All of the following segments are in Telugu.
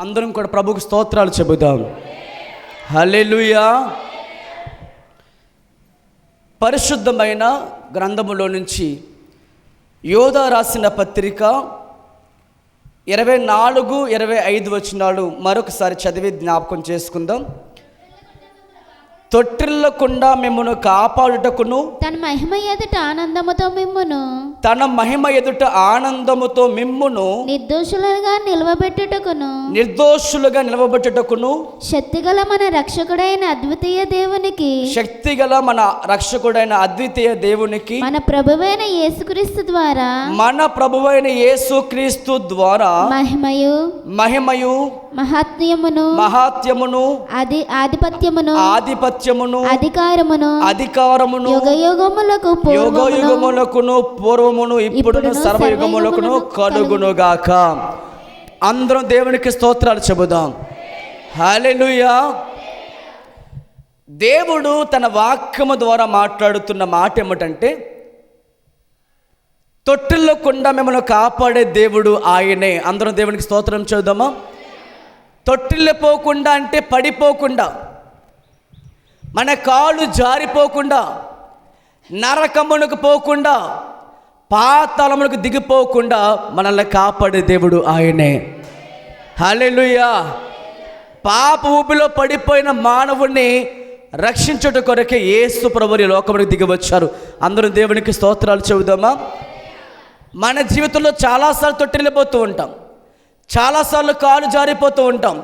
అందరం కూడా ప్రభువుకు స్తోత్రాలు చెబుదాం. హల్లెలూయా. పరిశుద్ధమైన గ్రంథములో నుంచి యోధా రాసిన పత్రిక 24, 25 వచనాలు మరొకసారి చదివి జ్ఞాపకం చేసుకుందాం. తొట్టిల్లకుండా మిమ్మును కాపాడుటకును తన మహిమ ఎదుట ఆనందముతో మిమ్మును నిర్దోషులుగా నిలవబెట్టుటకును శక్తిగల మన రక్షకుడైన అద్వితీయ దేవునికి మన ప్రభువైన యేసుక్రీస్తు ద్వారా మహిమయు మహాత్మ్యమును ఆధిపత్యమును అధికారమును యుగయుగములకును పూర్వమును ఇప్పుడును సర్వయుగములకును కలుగునుగాక. అందరం దేవునికి స్తోత్రాలు చెబుదాం. హల్లెలూయా. దేవుడు తన వాక్యము ద్వారా మాట్లాడుతున్న మాట ఏమిటంటే, తొట్టిల్లకుండా మిమ్మల్ని కాపాడే దేవుడు ఆయనే. అందరం దేవునికి స్తోత్రం చెబుదామా. తొట్టిల్లిపోకుండా అంటే పడిపోకుండా, మన కాళ్ళు జారిపోకుండా, నరకమునకు పోకుండా, పాతాళమునకు దిగిపోకుండా మనల్ని కాపాడే దేవుడు ఆయనే. హల్లెలూయా. పాప ఊపిలో పడిపోయిన మానవుణ్ణి రక్షించుట కొరకే యేసు ప్రభువు లోకమునికి దిగి వచ్చారు. అందరూ దేవునికి స్తోత్రాలు చెబుదామా. మన జీవితంలో చాలాసార్లు తొట్టిల్లిపోతూ ఉంటాం, చాలాసార్లు కాలు జారిపోతూ ఉంటాం,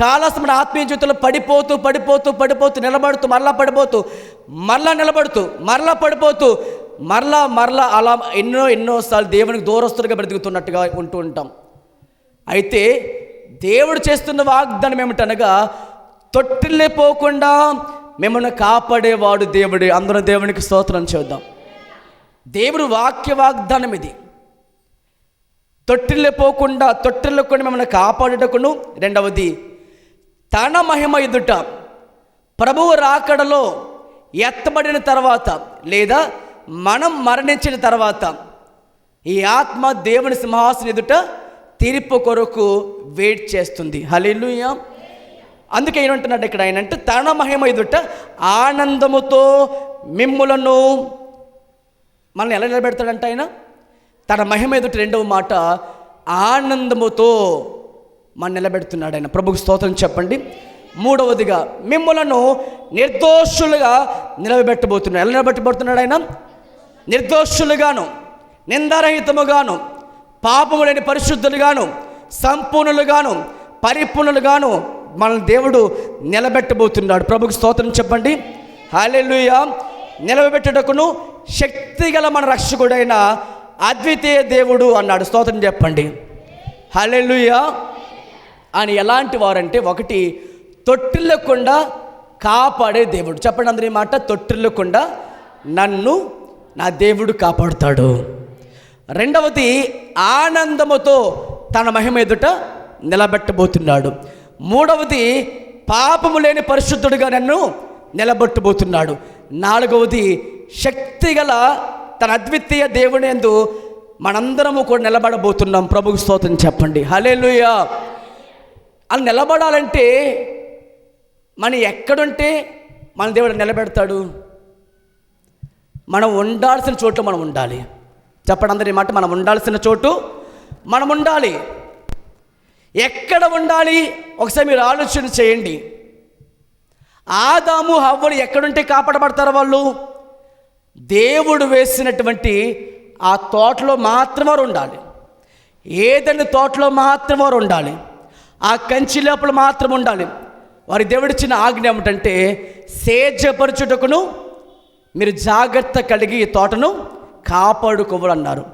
చాలాసార్లు మన ఆత్మీయ జీవితంలో పడిపోతూ నిలబడుతూ మరలా పడిపోతూ మరలా నిలబడుతూ మరలా పడిపోతూ మరలా అలా ఎన్నోసార్లు దేవునికి దూరస్తులుగా బ్రతుకుతున్నట్టుగా ఉంటూ ఉంటాం. అయితే దేవుడు చేస్తున్న వాగ్దానం ఏమిటనగా, తొట్టిల్లిపోకుండా మిమ్మల్ని కాపాడేవాడు దేవుడే. అందరూ దేవునికి స్తోత్రం చేద్దాం. దేవుడు వాగ్దానం ఇది. తొట్టిల్లిపోకుండా మిమ్మల్ని కాపాడుటకును, రెండవది తన మహిమ ఎదుట ప్రభువు రాకడలో ఎత్తబడిన తర్వాత లేదా మనం మరణించిన తర్వాత ఈ ఆత్మ దేవుని సింహాసనం ఎదుట తీర్పు కొరకు వెయిట్ చేస్తుంది. హల్లెలూయా. అందుకే ఏమంటున్నాడు ఇక్కడ ఆయన అంటే, తన మహిమ ఎదుట ఆనందముతో మిమ్ములను, మనల్ని ఎలా నిలబెడతాడంట ఆయన? తన మహిమ ఎదుట రెండవ మాట ఆనందముతో మన నిలబెడుతున్నాడు ఆయన. ప్రభుకు స్తోత్రం చెప్పండి. మూడవదిగా మిమ్ములను నిర్దోషులుగా నిలబెట్టబోతున్నాడు. ఎలా నిలబెట్టబోతున్నాడు ఆయన? నిర్దోషులుగాను, నిందారహితముగాను, పాపము లేని పరిశుద్ధులుగాను, సంపూర్ణులుగాను, పరిపూర్ణులుగాను మన దేవుడు నిలబెట్టబోతున్నాడు. ప్రభుకు స్తోత్రం చెప్పండి. హల్లెలూయా. నిలబెట్టుటకును శక్తిగల మన రక్షకుడైన అద్వితీయ దేవుడు అన్నాడు. స్తోత్రం చెప్పండి. హల్లెలూయా. అని ఎలాంటి వారంటే, ఒకటి తొట్టిల్లకుండా కాపాడే దేవుడు. చెప్పండి అందరి మాట. తొట్టిల్లకుండా నన్ను నా దేవుడు కాపాడుతాడు. రెండవది ఆనందముతో తన మహిమ ఎదుట నిలబెట్టబోతున్నాడు. మూడవది పాపము లేని పరిశుద్ధుడిగా నన్ను నిలబెట్టబోతున్నాడు. నాలుగవది శక్తిగల తన అద్వితీయ దేవుని యందు మనందరము కూడా నిలబడబోతున్నాం. ప్రభుకు స్తోత్రం చెప్పండి. హల్లెలూయా. అలా నిలబడాలంటే మనం ఎక్కడుంటే మన దేవుడు నిలబెడతాడు? మనం ఉండాల్సిన చోటు మనం ఉండాలి. చెప్పండి అందరి మాట. మనం ఉండాల్సిన చోటు మనం ఉండాలి. ఎక్కడ ఉండాలి? ఒకసారి మీరు ఆలోచన చేయండి. ఆదాము హవ్వలు ఎక్కడుంటే కాపాడబడతారు? వాళ్ళు దేవుడు వేసినటువంటి ఆ తోటలో మాత్రం వారు ఉండాలి. ఏదైనా తోటలో మాత్రం వారు ఉండాలి. ఆ కంచి లోపల మాత్రం ఉండాలి. వారి దేవుడిచ్చిన ఆజ్ఞ ఏమిటంటే, సేద్యపరచుటకును మీరు జాగ్రత్త కలిగి ఈ తోటను కాపాడుకోవాలన్నారు.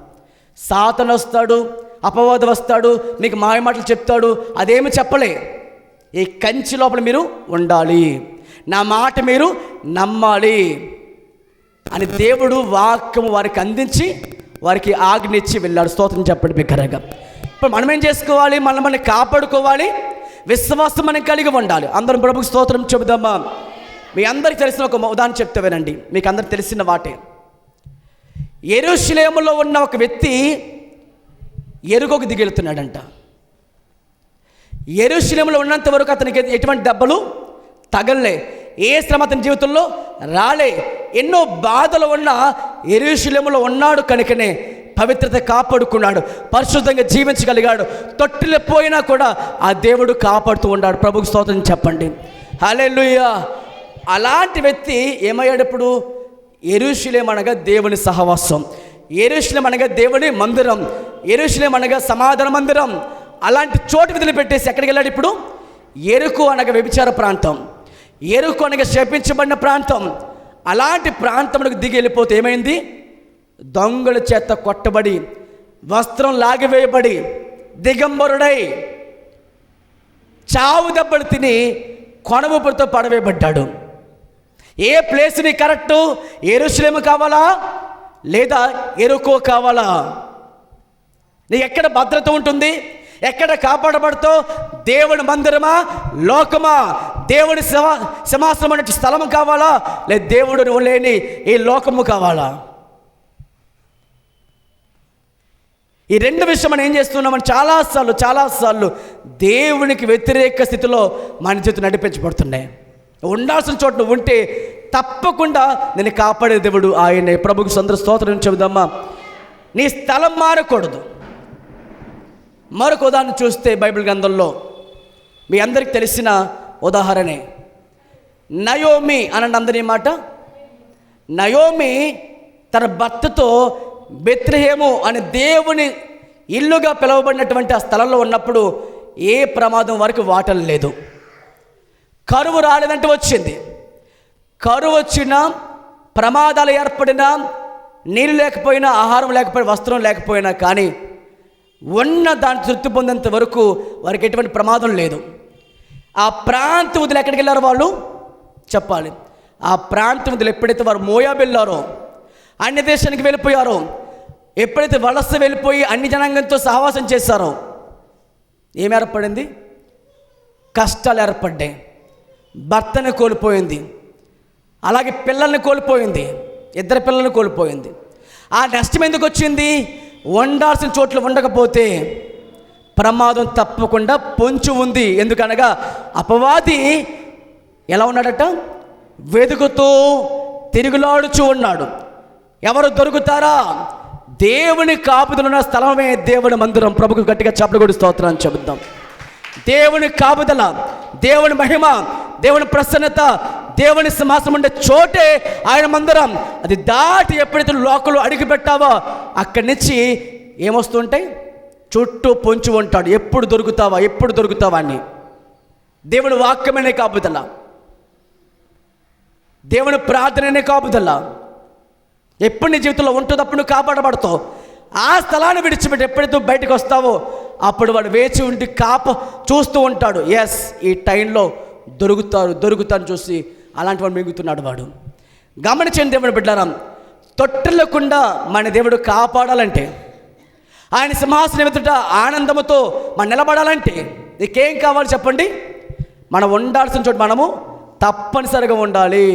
సాతాను వస్తాడు, అపవాదం వస్తాడు, మీకు మాయమాటలు చెప్తాడు. అదేమి చెప్పలే. ఈ కంచి లోపల మీరు ఉండాలి, నా మాట మీరు నమ్మాలి అని దేవుడు వాక్యము వారికి అందించి వారికి ఆజ్ఞ ఇచ్చి వెళ్ళాడు. స్తోత్రం చెప్పండి బిగ్గరగా. ఇప్పుడు మనం ఏం చేసుకోవాలి? మనల్ని కాపాడుకోవాలి, విశ్వాసం మనం కలిగి ఉండాలి. అందరం ప్రభుకు స్తోత్రం చెబుదామా. మీ అందరికి తెలిసిన ఒక ఉదాహరణ చెప్తే వినండి. మీకు అందరికి తెలిసిన వాటే. యెరూషలేములో ఉన్న ఒక వ్యక్తి ఎరుకోకు దిగెళ్తున్నాడంట. యెరూషలేములో ఉన్నంత వరకు అతనికి ఎటువంటి దెబ్బలు తగలలే, ఏ శ్రమ అతని జీవితంలో రాలే. ఎన్నో బాధలు ఉన్న యెరూషలేములో ఉన్నాడు కనుకనే పవిత్రత కాపాడుకున్నాడు, పరిశుద్ధంగా జీవించగలిగాడు. తొట్టిలో పోయినా కూడా ఆ దేవుడు కాపాడుతూ ఉన్నాడు. ప్రభుకు స్తోత్రం చెప్పండి, హల్లెలూయా. అలాంటి వ్యక్తి ఏమయ్యాడు ఇప్పుడు? యెరూషలేము అనగా దేవుని సహవాసం, యెరూషలేము అనగా దేవుని మందిరం, యెరూషలేము అనగా సమాధాన మందిరం. అలాంటి చోటు వదిలిపెట్టేసి ఎక్కడికి వెళ్ళాడు ఇప్పుడు? యెరికో అనగా వ్యభిచార ప్రాంతం, యెరికో అనగా శపించబడిన ప్రాంతం. అలాంటి ప్రాంతంలోకి దిగి వెళ్ళిపోతే ఏమైంది? దొంగల చేత కొట్టబడి, వస్త్రం లాగివేయబడి, దిగంబరుడై, చావు దెబ్బలు తిని కొనవుపులతో పడవేయబడ్డాడు. ఏ ప్లేస్ నీ కరెక్టు? యెరూషలేము కావాలా లేదా యెరికో కావాలా? నీకు ఎక్కడ భద్రత ఉంటుంది? ఎక్కడ కాపాడబడతావు? దేవుని మందిరమా, లోకమా? దేవుని సింహాసనం అనే స్థలము కావాలా లేదా దేవుడు లేని ఈ లోకము కావాలా? ఈ రెండు విషయం మనం ఏం చేస్తున్నామని చాలాసార్లు దేవునికి వ్యతిరేక స్థితిలో మన జీవితం నడిపించబడుతున్నాయి. ఉండాల్సిన చోట నువ్వు ఉంటే తప్పకుండా నేను కాపాడే దేవుడు ఆయనే. ప్రభుకు సందర్భ స్తోత్రం చెబుదామా. నీ స్థలం మారకూడదు. మరొక ఉదాహరణ చూస్తే బైబిల్ గ్రంథంలో మీ అందరికి తెలిసిన ఉదాహరణే నయోమి అనండి అందరి మాట. నయోమి తన భర్తతో బెత్లెహేము అనే దేవుని ఇల్లుగా పిలువబడినటువంటి ఆ స్థలంలో ఉన్నప్పుడు ఏ ప్రమాదం వరకు వాటలు లేదు. కరువు రాలేదంటే వచ్చింది. కరువు వచ్చినా, ప్రమాదాలు ఏర్పడినా, నీళ్ళు లేకపోయినా, ఆహారం లేకపోయినా, వస్త్రం లేకపోయినా కానీ ఉన్న దాన్ని తృప్తి పొందేంత వరకు వారికి ఎటువంటి ప్రమాదం లేదు. ఆ ప్రాంతం వదిలి ఎక్కడికి వెళ్ళారో వాళ్ళు చెప్పాలి. ఆ ప్రాంతం వదిలి ఎప్పుడైతే వారు మోయాబు వెళ్ళారో, అన్య దేశానికి వెళ్ళిపోయారో, ఎప్పుడైతే వలస వెళ్ళిపోయి అన్ని జనాంగంతో సహవాసం చేశారో ఏం ఏర్పడింది? కష్టాలు ఏర్పడ్డాయి. భర్తను కోల్పోయింది, అలాగే పిల్లల్ని కోల్పోయింది, 2 పిల్లల్ని కోల్పోయింది. ఆ నష్టం ఎందుకు వచ్చింది? ఉండాల్సిన చోట్ల ఉండకపోతే ప్రమాదం తప్పకుండా పొంచి ఉంది. ఎందుకనగా అపవాది ఎలా ఉన్నాడట? వెతుకుతూ తిరుగులాడుచూ ఉన్నాడు. ఎవరు దొరుకుతారా? దేవుని కాపుదలున్న స్థలమే దేవుని మందిరం. ప్రభుకు గట్టిగా చప్పట్లు కొట్టి స్తోత్రాన్ని చెబుతాం. దేవుని కాపుదల, దేవుని మహిమ, దేవుని ప్రసన్నత, దేవుని సింహాసనం ఉండే చోటే ఆయన మందిరం. అది దాటి ఎప్పుడైతే లోకంలో అడుగు పెట్టావో అక్కడి నుంచి ఏమొస్తుంటాయి? చుట్టూ పొంచి ఉంటాడు. ఎప్పుడు దొరుకుతావా అని. దేవుని వాక్యమనే కాపుదల, దేవుని ప్రార్థననే కాపుదల ఎప్పుడు నీ జీవితంలో ఉంటుందో అప్పుడు నువ్వు కాపాడబడతావు. ఆ స్థలాన్ని విడిచిపెట్టి ఎప్పుడైతే బయటకు వస్తావో అప్పుడు వాడు వేచి ఉండి చూస్తూ ఉంటాడు. ఎస్, ఈ టైంలో దొరుకుతాను చూసి అలాంటి వాడు మిగుతున్నాడు. వాడు గమనించండి దేవుని బిడ్డలారా, తొట్టిల్లకుండా మన దేవుడు కాపాడాలంటే, ఆయన సింహాసనం ఎదుట ఆనందముతో మనం నిలబడాలంటే నీకేం కావాలి చెప్పండి? మనం ఉండాల్సిన చోట మనము తప్పనిసరిగా ఉండాలి.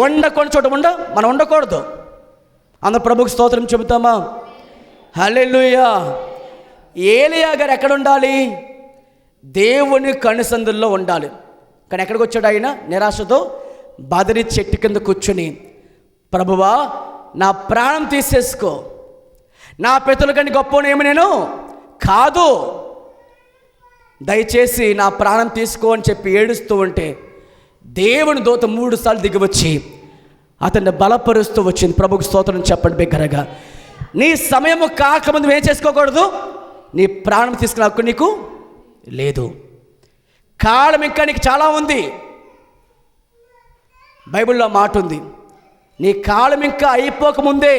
ఉండకొని చోట మనం ఉండకూడదు. అందరూ ప్రభుకు స్తోత్రం చెబుతామా? హల్లెలూయా. ఏలియా గారు ఎక్కడ ఉండాలి? దేవుని కనుసందుల్లో ఉండాలి. కానీ ఎక్కడికి వచ్చాడు ఆయన? నిరాశతో బదరి చెట్టు కింద కూర్చొని, ప్రభువా నా ప్రాణం తీసేసుకో, నా పితరుల కంటే గొప్పనేమి నేను కాదు, దయచేసి నా ప్రాణం తీసుకో అని చెప్పి ఏడుస్తూ ఉంటే దేవుని దూత 3 సార్లు దిగివచ్చి అతన్ని బలపరుస్తూ వచ్చింది. ప్రభుకు స్తోత్రం చెప్పండి బిగ్గరగా. నీ సమయము కాకముందు ఏం చేసుకోకూడదు? నీ ప్రాణం తీసుకునే హక్కు నీకు లేదు. కాలం ఇంకా నీకు చాలా ఉంది. బైబిల్లో మాట ఉంది, నీ కాలం ఇంకా అయిపోకముందే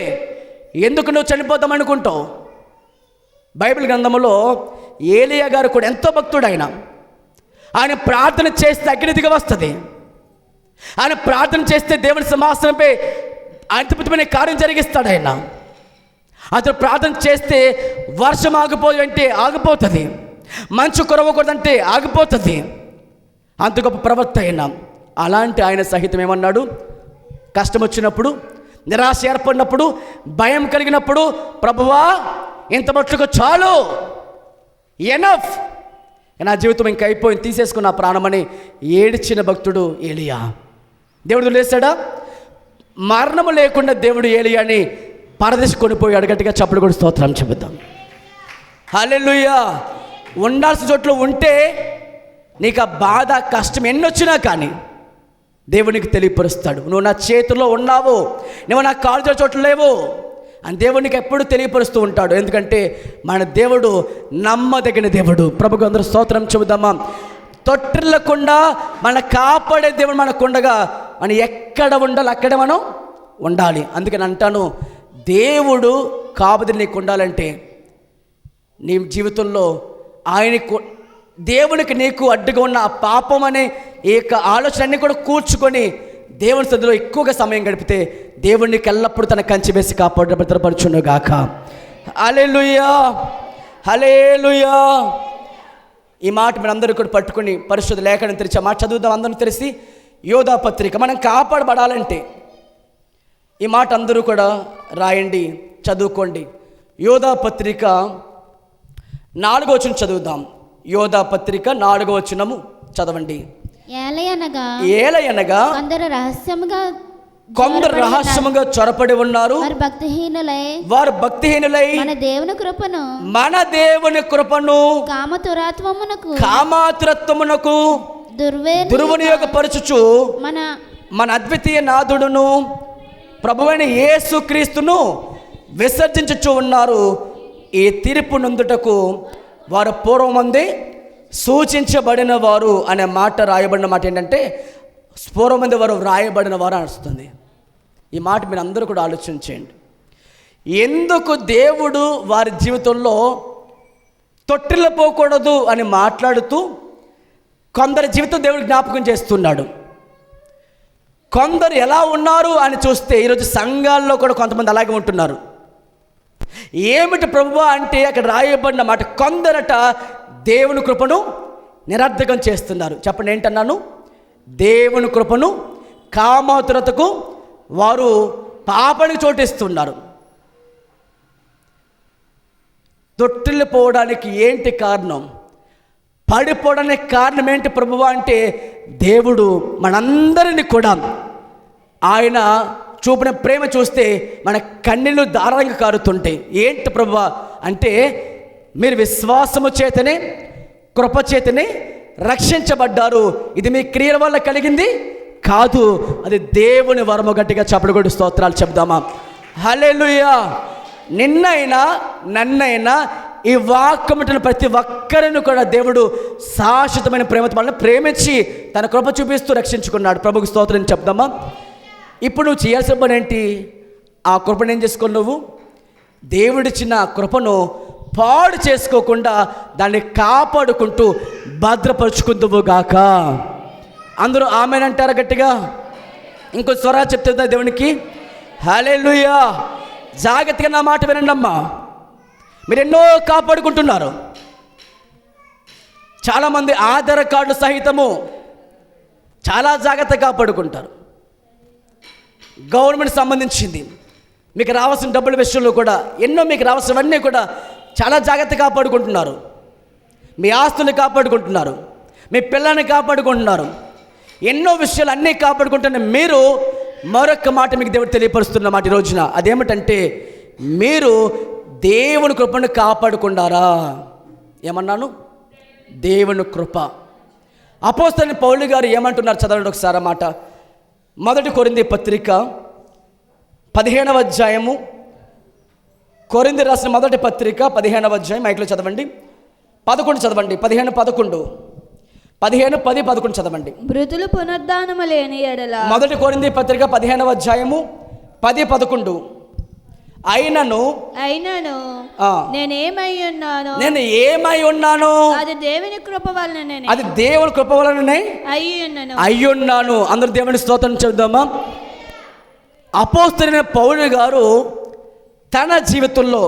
ఎందుకు నువ్వు చనిపోతాం అనుకుంటావు? బైబిల్ గ్రంథంలో ఏలియా గారు కూడా ఎంతో భక్తుడు. ఆయన ప్రార్థన చేస్తే అగ్ని దిగి వస్తుంది. ఆయన ప్రార్థన చేస్తే దేవుని సింహాసనంపై అద్భుతమైన కార్యం జరిగిస్తాడు. అతను ప్రార్థన చేస్తే వర్షం ఆగిపోతుంది, మంచు కురవకూడదంటే ఆగిపోతుంది. అంత గొప్ప ప్రవక్త అలాంటి ఆయన సహితం ఏమన్నాడు? కష్టం వచ్చినప్పుడు, నిరాశ ఏర్పడినప్పుడు, భయం కలిగినప్పుడు, ప్రభువా ఇంత మట్టుకు చాలు, ఎనఫ్, నా జీవితం ఇంక అయిపోయింది, తీసేసుకున్న ప్రాణమని ఏడ్చిన భక్తుడు ఏలియా. దేవుడు లేస్తాడా? మరణము లేకుండా దేవుడు ఏలియాని పరదేశి కొనిపోయాడు. గట్టిగా చప్పుడు కూడా స్తోత్రం చెబుతాం. హల్లెలూయా. ఉండాల్సిన చోట్ల ఉంటే నీకు ఆ బాధ కష్టం ఎన్నొచ్చినా కానీ దేవునికి తెలియపరుస్తాడు. నువ్వు నా చేతుల్లో ఉన్నావు, నువ్వు నా కాల్చిన చోట్ల లేవు అని దేవునికి ఎప్పుడు తెలియపరుస్తూ ఉంటాడు. ఎందుకంటే మన దేవుడు నమ్మదగిన దేవుడు. ప్రభుకు అందరూ స్తోత్రం చెబుదామా. తొట్టిల్లకుండా మన కాపాడే దేవుడు మనకుండగా మనం ఎక్కడ ఉండాలి అక్కడే మనం ఉండాలి. అందుకని అంటాను, దేవుడు కాపుదల నీకు ఉండాలంటే నీ జీవితంలో ఆయనకు దేవునికి నీకు అడ్డుగా ఉన్న ఆ పాపం అనే ఈ యొక్క ఆలోచన అన్నీ కూడా కూర్చుకొని దేవుని సన్నిధిలో ఎక్కువగా సమయం గడిపితే దేవుడు నీకు ఎల్లప్పుడూ తన కంచి వేసి కాపాడు భద్రపరచును గాక. హల్లెలూయా, హల్లెలూయా. ఈ మాట మీరు అందరూ కూడా పట్టుకుని పరిశుద్ధ లేఖనం తెరిచి ఆ మాట చదువుదాం. అందరూ తెలిసి యోధా పత్రిక. మనం కాపాడబడాలంటే ఈ మాట అందరూ కూడా రాయండి, చదువుకోండి. యోధా పత్రిక 4వ వచనం చదువుదాం. యోధా పత్రిక 4వ వచనము చదవండి. ఏలయనగా కొందరు రహస్యముగా చొరపడి ఉన్నారు, వారు భక్తిహీనులై మన దేవుని కృపను కామాతురత్వమునకు దుర్వినియోగపరచుచు మన అద్వితీయ నాథుడును ప్రభువైన యేసుక్రీస్తును విసర్జించుచు ఉన్నారు. ఈ తీర్పు నొందుటకు వారు పూర్వమందే సూచించబడిన వారు అనే మాట రాయబడిన మాట ఏంటంటే పూర్వమంది వారు వ్రాయబడిన వారు అనిస్తుంది. ఈ మాట మీరు అందరూ కూడా ఆలోచించండి. ఎందుకు దేవుడు వారి జీవితంలో తొట్టిల్లపోకూడదు అని మాట్లాడుతూ కొందరి జీవితం దేవుడు జ్ఞాపకం చేస్తున్నాడు. కొందరు ఎలా ఉన్నారు అని చూస్తే ఈరోజు సంఘాల్లో కూడా కొంతమంది అలాగే ఉంటున్నారు. ఏమిటి ప్రభువా అంటే అక్కడ రాయబడిన మాట, కొందరట దేవుని కృపను నిరర్ధకం చేస్తున్నారు. చెప్పండి ఏంటన్నాను? దేవుని కృపను కామాతురతకు వారు పాపానికి చోటిస్తున్నారు. తొట్టిల్లిపోవడానికి ఏంటి కారణం? పడిపోవడానికి కారణం ఏంటి ప్రభువా అంటే దేవుడు మనందరినీ కూడా ఆయన చూపిన ప్రేమ చూస్తే మన కన్నీళ్ళు ధారాళంగా కారుతుంటాయి. ఏంటి ప్రభువా అంటే మీరు విశ్వాసము చేతనే కృప చేతనే రక్షించబడ్డారు. ఇది మీ క్రియల వల్ల కలిగింది కాదు, అది దేవుని వరము. గట్టిగా చప్పట్లు స్తోత్రాలు చెప్దామా. హల్లెలూయా. నిన్నైనా నన్నైనా ఈ వాక్యమున ప్రతి ఒక్కరిని కూడా దేవుడు శాశ్వతమైన ప్రేమతో వాళ్ళని ప్రేమించి తన కృప చూపిస్తూ రక్షించుకున్నాడు. ప్రభుకు స్తోత్రం చెప్దామా. ఇప్పుడు నువ్వు చేయాల్సిన పని ఏంటి? ఆ కృపను ఏం చేసుకో, నువ్వు దేవుడిచ్చిన కృపను పాడు చేసుకోకుండా దాన్ని కాపాడుకుంటూ భద్రపరుచుకుందువు గాక. అందరూ ఆమేనంటారా గట్టిగా? ఇంకో స్వరా చెప్తుందా దేవునికి? హల్లెలూయా. జాగ్రత్తగా నా మాట వినండి అమ్మా. మీరు ఎన్నో కాపాడుకుంటున్నారు. చాలామంది ఆధార్ కార్డు సహితము చాలా జాగ్రత్తగా కాపాడుకుంటారు. గవర్నమెంట్ సంబంధించింది మీకు రావాల్సిన డబ్బుల విషయంలో కూడా ఎన్నో మీకు రావాల్సినవన్నీ కూడా చాలా జాగ్రత్తగా కాపాడుకుంటున్నారు. మీ ఆస్తులు కాపాడుకుంటున్నారు, మీ పిల్లల్ని కాపాడుకుంటున్నారు, ఎన్నో విషయాలు అన్నీ కాపాడుకుంటున్న మీరు మరొక మాట మీకు దేవుడు తెలియపరుస్తున్న మాట ఈ రోజున. అదేమిటంటే మీరు దేవుని కృపను కాపాడుకున్నారా? ఏమన్నాను? దేవుని కృప. అపోస్తలుడైన పౌలు గారు ఏమంటున్నారు చదవండి ఒకసారి మాట. 1 కొరింథీ పత్రిక 15వ అధ్యాయము. కొరింథీ రాసిన 1 పత్రిక 15వ అధ్యాయం. మైక్లో చదవండి. 11 చదవండి. 15, 11. 15, 10, 11 చదవండి. మృతులు పునరుద్ధానము లేని ఎడల. 1 కొరింథీ పత్రిక 15వ అధ్యాయము 10, 11. అయినను నేను ఏమై ఉన్నాను అది దేవుని కృప వలననే అయ్యున్నాను. అందరూ దేవుని స్తోత్రం చెబుదామా. అపోస్తలుడైన పౌలు గారు తన జీవితంలో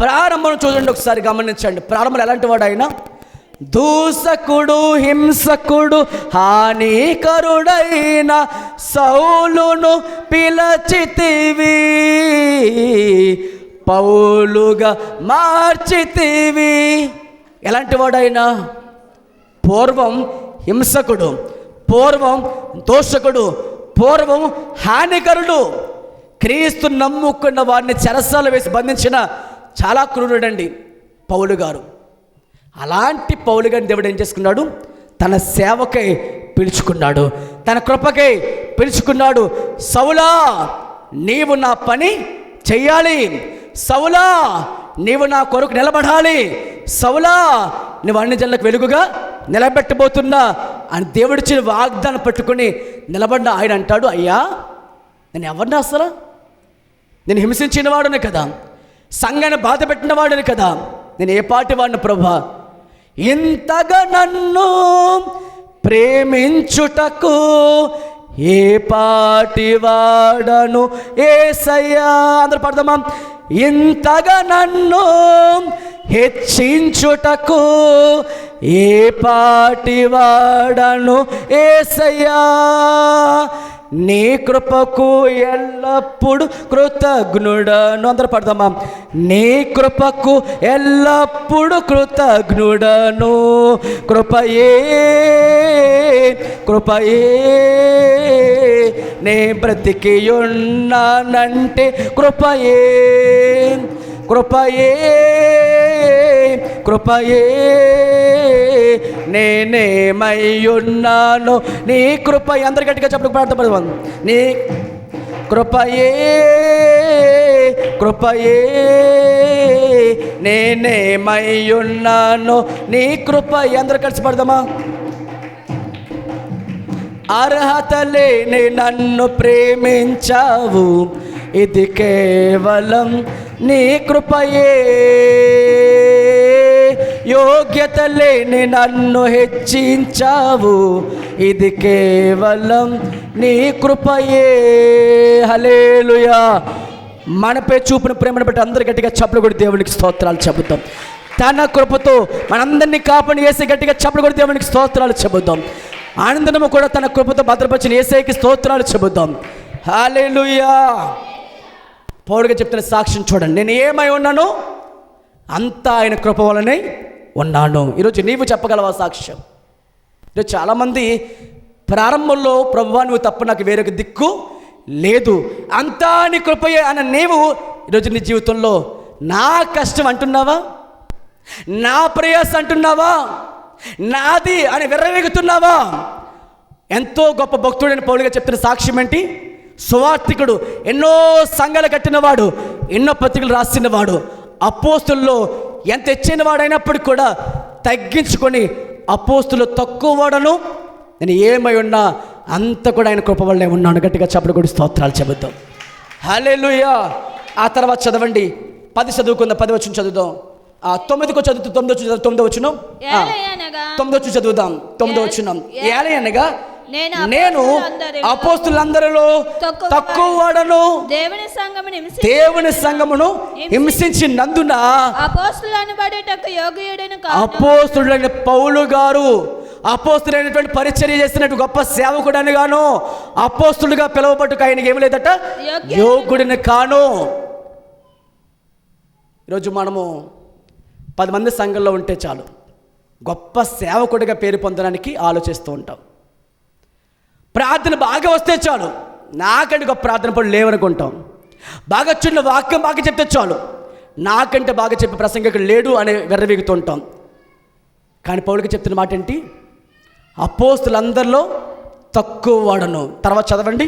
ప్రారంభం చూడండి ఒకసారి, గమనించండి. ప్రారంభం ఎలాంటి వాడు ఆయన? దూషకుడు, హింసకుడు, హానికరుడైన సౌలును పిలచితివి, పౌలుగా మార్చితివి. ఎలాంటి వాడైనా? పూర్వం హింసకుడు, పూర్వం దోషకుడు, పూర్వం హానికరుడు. క్రీస్తు నమ్ముకున్న వారిని చెరసాలు వేసి బంధించిన చాలా క్రూరుడండి పౌలు గారు. అలాంటి పౌలు గారిని దేవుడు ఏం చేసుకున్నాడు? తన సేవకై పిలుచుకున్నాడు, తన కృపకై పిలుచుకున్నాడు. సౌలా, నీవు నా పని చెయ్యాలి. సౌలా, నీవు నా కొరకు నిలబడాలి. సౌలా, నువ్వు అన్ని జనులకు వెలుగుగా నిలబెట్టబోతున్నా అని దేవుడిచ్చిన వాగ్దానం పట్టుకొని నిలబడిన ఆయన అంటాడు, అయ్యా నేను ఎవరిని అసలు? నేను హింసించిన వాడునే కదా, సంఘాన్ని బాధ పెట్టిన వాడిని కదా, నేను ఏ పాటి వాడిని ప్రభా? ఇంతగా నన్ను ప్రేమించుటకు ఏ పాటి వాడను యేసయ్యా. అందరూ పడదామా? ఇంతగా నన్ను హెచ్చించుటకు ఏ పాటి వాడను యేసయ్యా. నీ కృపకు ఎల్లప్పుడు కృతజ్ఞుడను. అందరూ పడదామా? నీ కృపకు ఎల్లప్పుడు కృతజ్ఞుడను. కృపయే కృపయే నే బ్రతికి ఉన్నానంటే కృపయే కృపయే కృపయే నేనేమై ఉన్నాను నీ కృపయే. అందరి గట్టిగా చెప్పడానికి ప్రార్థన. నీ కృపయే కృపయే నేనేమై ఉన్నాను నీ కృపయే. అందరు కలిసి పడదామా? అర్హత లేని నన్ను ప్రేమించావు, ఇది కేవలం నీ కృపయే. యోగ్యత లేని నన్ను హెచ్చించావు, ఇది కేవలం నీ కృపయే. హల్లెలూయా. మనపై చూపిన ప్రేమను బట్టి అందరు గట్టిగా చప్పట్లు కొట్టి దేవునికి స్తోత్రాలు చెబుతాం. తన కృపతో మనందరినీ కాపాడి యేసే గట్టిగా చప్పట్లు కొట్టి దేవునికి స్తోత్రాలు చెబుతాం. ఆనందము కూడా తన కృపతో భద్రపరిచిన యేసేకి స్తోత్రాలు చెబుతాం. హల్లెలూయా. పౌలుగా చెప్తున్న సాక్ష్యం చూడండి. నేను ఏమై ఉన్నాను? అంతా ఆయన కృప వలనే ఉన్నాను. ఈరోజు నీవు చెప్పగలవా సాక్ష్యం? ఈరోజు చాలామంది ప్రారంభంలో ప్రభువా నువ్వు తప్ప నాకు వేరొక దిక్కు లేదు, అంతా నీ కృపయే అన్న నీవు ఈరోజు నీ జీవితంలో నా కష్టం అంటున్నావా? నా ప్రయాస అంటున్నావా? నాది అని విర్రవీగుతున్నావా? ఎంతో గొప్ప భక్తుడైన పౌలుగా చెప్తున్న సాక్ష్యం ఏంటి? సువార్తికుడు, ఎన్నో సంఘాలు కట్టినవాడు, ఎన్నో పత్రికలు రాసినవాడు, అపోస్తుల్లో ఎంత హెచ్చిన వాడైనప్పటికీ కూడా తగ్గించుకొని అపోస్తులు తక్కువ వాడను, నేను ఏమై ఉన్నా అంత కూడా ఆయన కృప వల్లే ఉన్నాను. గట్టిగా చప్పట్లు కొట్టి స్తోత్రాలు చెబుతాం. హల్లెలూయా. ఆ తర్వాత చదవండి, 10 చదువుకుందాం. 10 వచనం చదువుదాం. 9 చదువుతూ 9 వచనం 9 చదువుదాం. 9 వచనం. ఏలయనగా నేను అపోస్తులందరిలో తక్కువ వాడను, దేవుని సంఘమును హింసించినందున అపోస్తులైన పౌలు గారు అపోస్తులైనటువంటి పరిచర్య చేసినట్టు గొప్ప సేవకుడని గాను, అపోస్తులుగా పిలువబట్టుకు ఆయనకి ఏమి లేదట, యోగుడిని కాను. ఈరోజు మనము 10 మంది సంఘంలో ఉంటే చాలు, గొప్ప సేవకుడిగా పేరు పొందడానికి ఆలోచిస్తూ ఉంటాం. ప్రార్థన బాగా వస్తే చాలు, నాకంటే గొప్ప ప్రార్థన పనులు లేవనుకుంటాం. బాగా చిన్న వాక్యం బాగా చెప్తే చాలు, నాకంటే బాగా చెప్పే ప్రసంగికుడు లేడు అని వెర్రవీగుతుంటాం. కానీ పౌలుకి చెప్తున్న మాట ఏంటి? అపోస్తులందరిలో తక్కువ వాడను. తర్వాత చదవండి.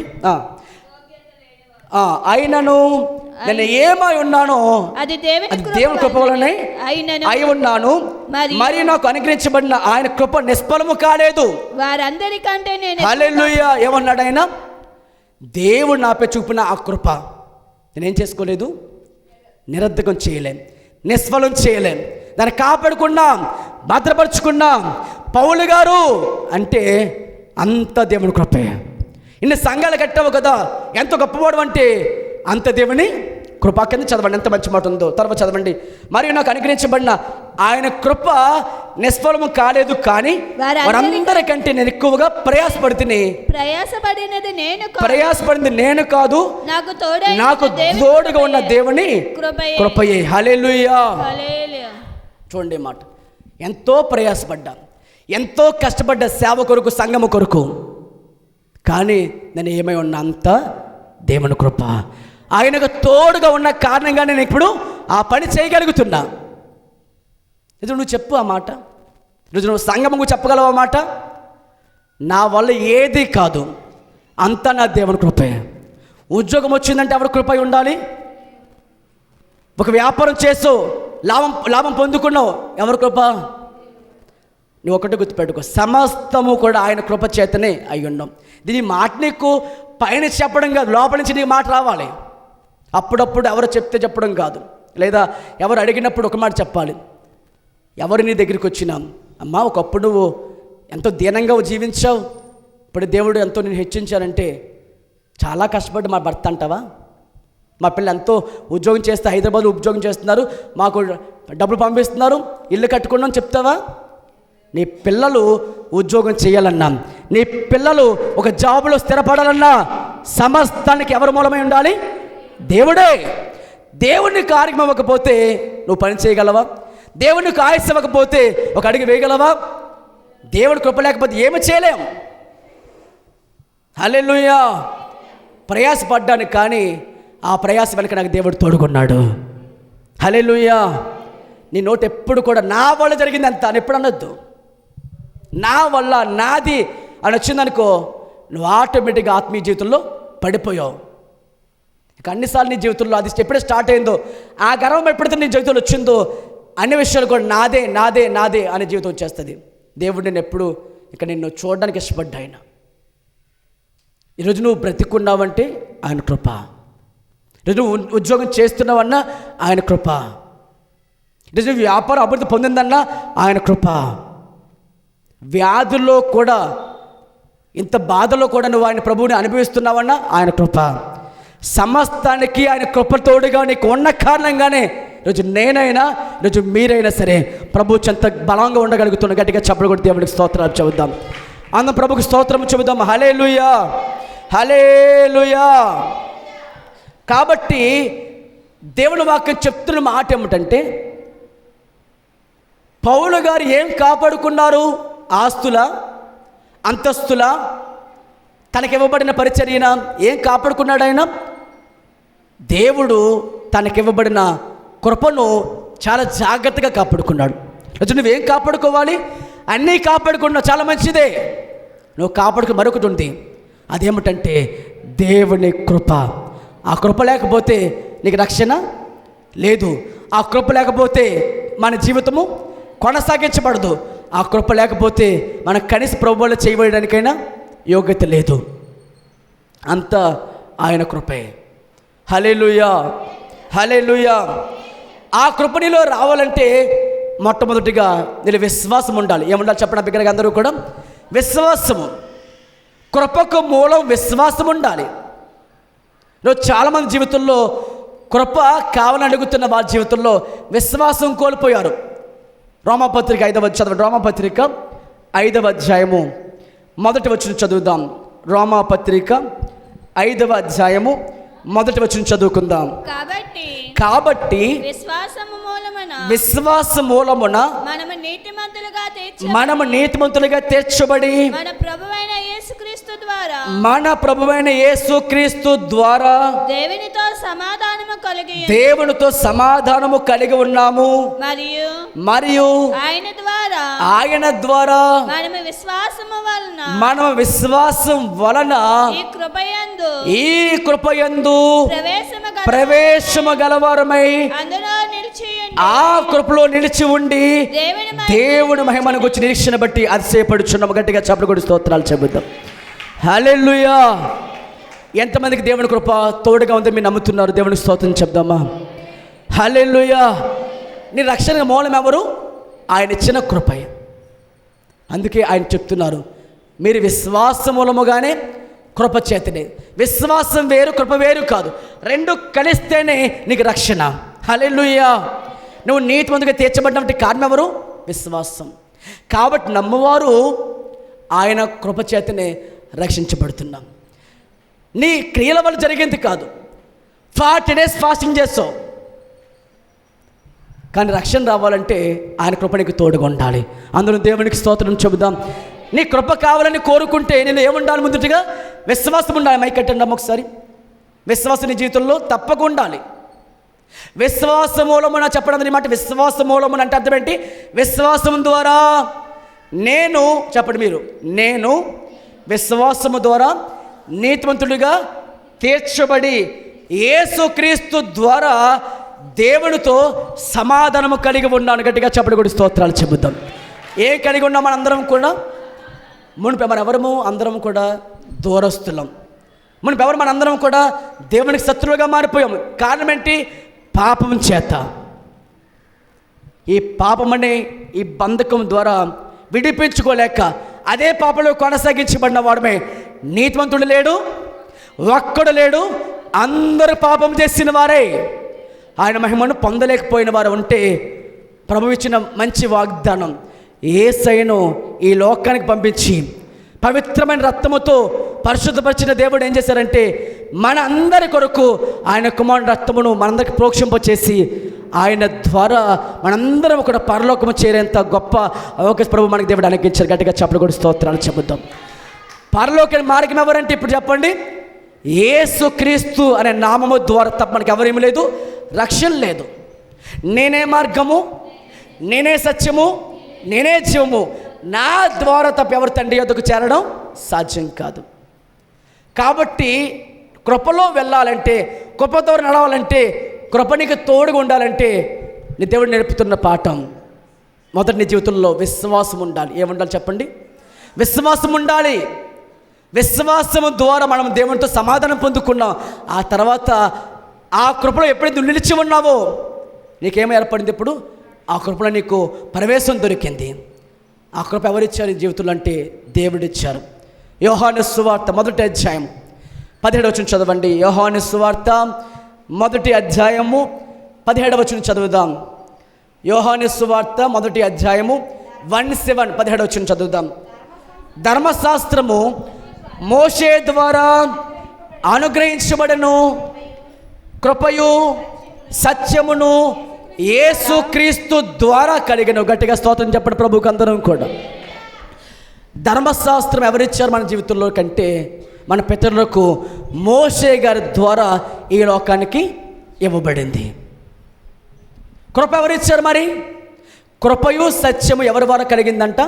అయినను నేను ఏమై ఉన్నానో అది దేవుని కృప వలనే అయి ఉన్నాను, మరి నాకు అనుగ్రహించబడిన ఆయన కృప నిష్ఫలము కాలేదు. వారందరికంటే హల్లెలూయా. ఏమన్నాడు ఆయన? దేవుడు నాపై చూపిన ఆ కృప నేనేం చేసుకోలేదు, నిరర్ధకం చేయలేం, నిష్ఫలం చేయలేం, దాన్ని కాపాడుకున్నాం, భద్రపరుచుకున్నాం. పౌలు గారు అంటే అంత దేవుని కృపే. ఇన్ని సంఘాలు కట్టావు కదా, ఎంత గొప్పవాడు అంటే అంత దేవుని కృప. కింద చదవండి, ఎంత మంచి మాట ఉందో. తర్వాత చదవండి. మరియు నాకు అనుగ్రహించబడిన ఆయన కృప నిష్ఫలము కాలేదు, కానీ వారందరికంటే నేను ఎక్కువగా ప్రయాసపడింది నేను కాదు, నాకు తోడుగా ఉన్న దేవుని కృపయే. హల్లెలూయా. చూడండి మాట, ఎంతో ప్రయాసపడ్డా, ఎంతో కష్టపడ్డ సేవ కొరకు, సంఘము కొరకు. కానీ నేను ఏమై ఉన్నా అంత దేవుని కృప. ఆయనకు తోడుగా ఉన్న కారణంగా నేను ఇప్పుడు ఆ పని చేయగలుగుతున్నా. ఇది నువ్వు చెప్పు ఆ మాట. ఈరోజు నువ్వు సంఘముకు చెప్పగలవు ఆ మాట. నా వల్ల ఏది కాదు, అంతా నా దేవుని కృపే. ఉద్యోగం వచ్చిందంటే ఎవరి కృప ఉండాలి? ఒక వ్యాపారం చేస్తూ లాభం పొందుకున్నావు, ఎవరి కృప? నువ్వు ఒకటి గుర్తుపెట్టుకో, సమస్తము కూడా ఆయన కృప చేతనే అయి ఉన్నాం. దీని మాట నీకు పైన చెప్పడం కాదు, లోపల నుంచి నీ మాట రావాలి. అప్పుడప్పుడు ఎవరు చెప్తే చెప్పడం కాదు, లేదా ఎవరు అడిగినప్పుడు ఒక మాట చెప్పాలి. ఎవరు నీ దగ్గరికి వచ్చినా, అమ్మా ఒకప్పుడు నువ్వు ఎంతో దీనంగా జీవించావు, ఇప్పుడు దేవుడు ఎంతో నేను హెచ్చించానంటే చాలా కష్టపడి మా భర్త అంటావా? మా పిల్లలు ఎంతో ఉద్యోగం చేస్తే హైదరాబాద్లో ఉద్యోగం చేస్తున్నారు, మాకు డబ్బులు పంపిస్తున్నారు, ఇల్లు కట్టుకున్నాం చెప్తావా? నీ పిల్లలు ఉద్యోగం చేయాలన్నా, నీ పిల్లలు ఒక జాబులో స్థిరపడాలన్నా సమస్తానికి ఎవరి మూలమై ఉండాలి? దేవుడే. దేవుడిని కార్యం ఇవ్వకపోతే నువ్వు పని చేయగలవా? దేవుడికి ఆయుష్ ఇవ్వకపోతే ఒక అడుగు వేయగలవా? దేవుడి కృప లేకపోతే ఏమి చేయలేం. హల్లెలూయా. ప్రయాసపడ్డానికి, కానీ ఆ ప్రయాస వెనక నాకు దేవుడు తోడుకున్నాడు. హల్లెలూయా. నీ నోటి ఎప్పుడు కూడా నా వల్ల జరిగింది అంత అని ఎప్పుడు అనొద్దు. నా వల్ల, నాది అని వచ్చిందనుకో, నువ్వు ఆటోమేటిక్గా ఆత్మీయ జీవితంలో పడిపోయావు. ఇక అన్నిసార్లు నీ జీవితంలో అది ఎప్పుడే స్టార్ట్ అయిందో, ఆ గర్వం ఎప్పుడైతే నీ జీవితంలో వచ్చిందో, అన్ని విషయాలు కూడా నాదే నాదే నాదే అనే జీవితం వచ్చేస్తుంది. దేవుడు నేను ఎప్పుడు ఇక నిన్ను చూడడానికి ఇష్టపడ్డా ఆయన. ఈరోజు నువ్వు బ్రతికున్నావంటే ఆయన కృప. ఈరోజు నువ్వు ఉద్యోగం చేస్తున్నావన్నా ఆయన కృప. ఈరోజు నువ్వు వ్యాపారం అభివృద్ధి పొందిందన్నా ఆయన కృప. వ్యాధుల్లో కూడా, ఇంత బాధలో కూడా నువ్వు ఆయన ప్రభువుని అనుభవిస్తున్నావన్నా ఆయన కృప. సమస్తానికి ఆయన కృప తోడుగా నీకు ఉన్న కారణంగానే ఈరోజు నేనైనా, ఈరోజు మీరైనా సరే ప్రభు చెంత బలంగా ఉండగలుగుతున్న. గట్టిగా చప్పట్లు కొట్టి దేవుడికి స్తోత్రాలు చెబుదాం. అందరం ప్రభుకి స్తోత్రం చెబుదాం. హల్లెలూయా, హల్లెలూయా. కాబట్టి దేవుని వాక్యం చెప్తున్న మాట ఏమిటంటే, పౌలు గారు ఏం కాపాడుకున్నారు? ఆస్తుల, అంతస్తుల, తనకివ్వబడిన పరిచర్యన ఏం కాపాడుకున్నాడు ఆయన? దేవుడు తనకివ్వబడిన కృపను చాలా జాగ్రత్తగా కాపాడుకున్నాడు. రోజు నువ్వేం కాపాడుకోవాలి? అన్నీ కాపాడుకున్నావు, చాలా మంచిదే. నువ్వు కాపాడుకు మరొకటి ఉంది, అదేమిటంటే దేవుని కృప. ఆ కృప లేకపోతే నీకు రక్షణ లేదు. ఆ కృప లేకపోతే మన జీవితము కొనసాగించబడదు. ఆ కృప లేకపోతే మన కనీస ప్రభువులు చేయబడడానికైనా యోగ్యత లేదు. అంత ఆయన కృపే. హల్లెలూయా, హల్లెలూయా. ఆ కృప నీలో రావాలంటే మొట్టమొదటిగా నీలో విశ్వాసం ఉండాలి. ఏముండాలి చెప్పండి బిగ్గరగా అందరూ కూడా? విశ్వాసము. కృపకు మూలం విశ్వాసం ఉండాలి. ఈరోజు చాలామంది జీవితంలో కృప కావాలని అడుగుతున్న వారి జీవితంలో విశ్వాసం కోల్పోయారు. రోమాపత్రిక 5వ చదవండి. రోమాపత్రిక 5వ అధ్యాయము 1వ వచనం చదువుదాం. రోమాపత్రిక 5వ అధ్యాయము 1వ వచనం చదువుకుందాం. కాబట్టి విశ్వాస మూలమున మనము నీతిమంతులుగా తీర్చబడి మన ప్రభువైన యేసుక్రీస్తు ద్వారా దేవునితో సమాధానము కలిగి ఉన్నాము. మరియు ఆయన ద్వారా మన విశ్వాసం వలన ఈ కృపయందు ప్రవేశము గలవారమై ఆ కృపలో నిలిచి ఉండి దేవుని మహిమను గురించి నిరీక్షణ బట్టి అతిశయపడుచున్నాము. గట్టిగా చప్పట్లు కొట్టి స్తోత్రాలు చెబుతాం. హల్లెలూయా. ఎంతమందికి దేవుని కృప తోడుగా ఉందని మీరు నమ్ముతున్నారు? దేవుని స్తోత్రం చెప్దామా? హల్లెలూయా. నీ రక్షణ మూలం ఎవరు? ఆయన ఇచ్చిన కృప. అందుకే ఆయన చెప్తున్నారు, మీరు విశ్వాస మూలముగానే కృప చేతనే. విశ్వాసం వేరు, కృప వేరు కాదు. రెండు కలిస్తేనే నీకు రక్షణ. హల్లెలూయా. నువ్వు నీతిమంతుగా తీర్చబడినటువంటి కారణం ఎవరు? విశ్వాసం. కాబట్టి నమ్మవారు ఆయన కృప చేతనే రక్షించబడుతున్నాం. నీ క్రియల వల్ల జరిగింది కాదు. 40 days ఫాస్టింగ్ చేస్తావు, కానీ రక్షణ రావాలంటే ఆయన కృప నీకు తోడుగా ఉండాలి. అందులో దేవునికి స్తోత్రం చెబుదాం. నీ కృప కావాలని కోరుకుంటే నేను ఏముండాలి? ముందుగా విశ్వాసం ఉండాలి. మైకట్టండి అమ్మ ఒకసారి. విశ్వాసం నీ జీవితంలో తప్పకుండా ఉండాలి. విశ్వాస మూలమున చెప్పడం మాట. విశ్వాస మూలమున అంటే అర్థం ఏంటి? విశ్వాసం ద్వారా నేను, చెప్పండి మీరు, నేను విశ్వాసము ద్వారా నీతిమంతుడిగా తీర్చబడి యేసుక్రీస్తు ద్వారా దేవునితో సమాధానము కలిగి ఉన్నాను. గట్టిగా చెప్పండి కూడా స్తోత్రాలు చెబుతాం. ఏం కలిగి ఉన్నాం? మనందరం కూడా మునిపి ఎవరము అందరం కూడా దూరస్తులం. మునిపి మనందరం కూడా దేవునికి శత్రువుగా మారిపోయాము. కారణం ఏంటి? పాపం చేత. ఈ పాపం అనే ఈ బంధకం ద్వారా విడిపించుకోలేక అదే పాపంలో కొనసాగించబడిన వాడమే. నీతిమంతుడు లేడు, ఒక్కడు లేడు, అందరూ పాపం చేసిన వారే. ఆయన మహిమను పొందలేకపోయిన వారు ఉంటే ప్రభు ఇచ్చిన మంచి వాగ్దానం, యేసయ్యను ఈ లోకానికి పంపించి పవిత్రమైన రక్తముతో పరిశుద్ధపరిచిన దేవుడు ఏం చేశారంటే మన అందరి కొరకు ఆయన కుమారుని రక్తమును మనందరికి ప్రోక్షింపచేసి ఆయన ద్వారా మనందరం కూడా పరలోకము చేరేంత గొప్ప అవకాశం ప్రభు మనకి దేవుడు అనుగ్రహించారు. గట్టిగా చెప్పలు కూడా స్తోత్రాలు చెబుతాం. పరలోక మార్గం ఎవరంటే ఇప్పుడు చెప్పండి, యేసుక్రీస్తు అనే నామము ద్వారా తప్ప మనకి ఎవరేమీ లేదు, రక్షణ లేదు. నేనే మార్గము, నేనే సత్యము, నేనే జీవము, నా ద్వారా తప్ప ఎవరు తండ్రి యొద్దకు చేరడం సాధ్యం కాదు. కాబట్టి కృపలో వెళ్ళాలంటే, కృపతో నడవాలంటే, కృప నీకు తోడుగా ఉండాలంటే నీ దేవుడు నేర్పుతున్న పాఠం మొదటి నీ జీవితంలో విశ్వాసం ఉండాలి. ఏముండాలి చెప్పండి? విశ్వాసం ఉండాలి. విశ్వాసము ద్వారా మనం దేవునితో సమాధానం పొందుకున్నాం. ఆ తర్వాత ఆ కృపలో ఎప్పుడైతే నిలిచి ఉన్నావో నీకేమో ఏర్పడింది? ఇప్పుడు ఆ కృపలో నీకు ప్రవేశం దొరికింది. ఆ కృప ఎవరిచ్చారు జీవితంలో అంటే దేవుడిచ్చారు. యోహాను సువార్త 1వ అధ్యాయం 17వ వచనం చదవండి. యోహాను సువార్త 1వ అధ్యాయము 17వ వచనం చదువుదాం. యోహాను సువార్త 1వ అధ్యాయము 1:7 17వ వచనం చదువుదాం. ధర్మశాస్త్రము మోషే ద్వారా అనుగ్రహించబడను, కృపయు సత్యమును యేసుక్రీస్తు ద్వారా కలిగిన. గట్టిగా స్తోత్రం చెప్పండి ప్రభువుకి అందరం కూడా. ధర్మశాస్త్రం ఎవరిచ్చారు మన జీవితంలో కంటే మన పితరులకు మోషే గారి ద్వారా ఈ లోకానికి ఇవ్వబడింది. కృప ఎవరిచ్చారు మరి? కృపయు సత్యము ఎవరి ద్వారా కలిగిందంట?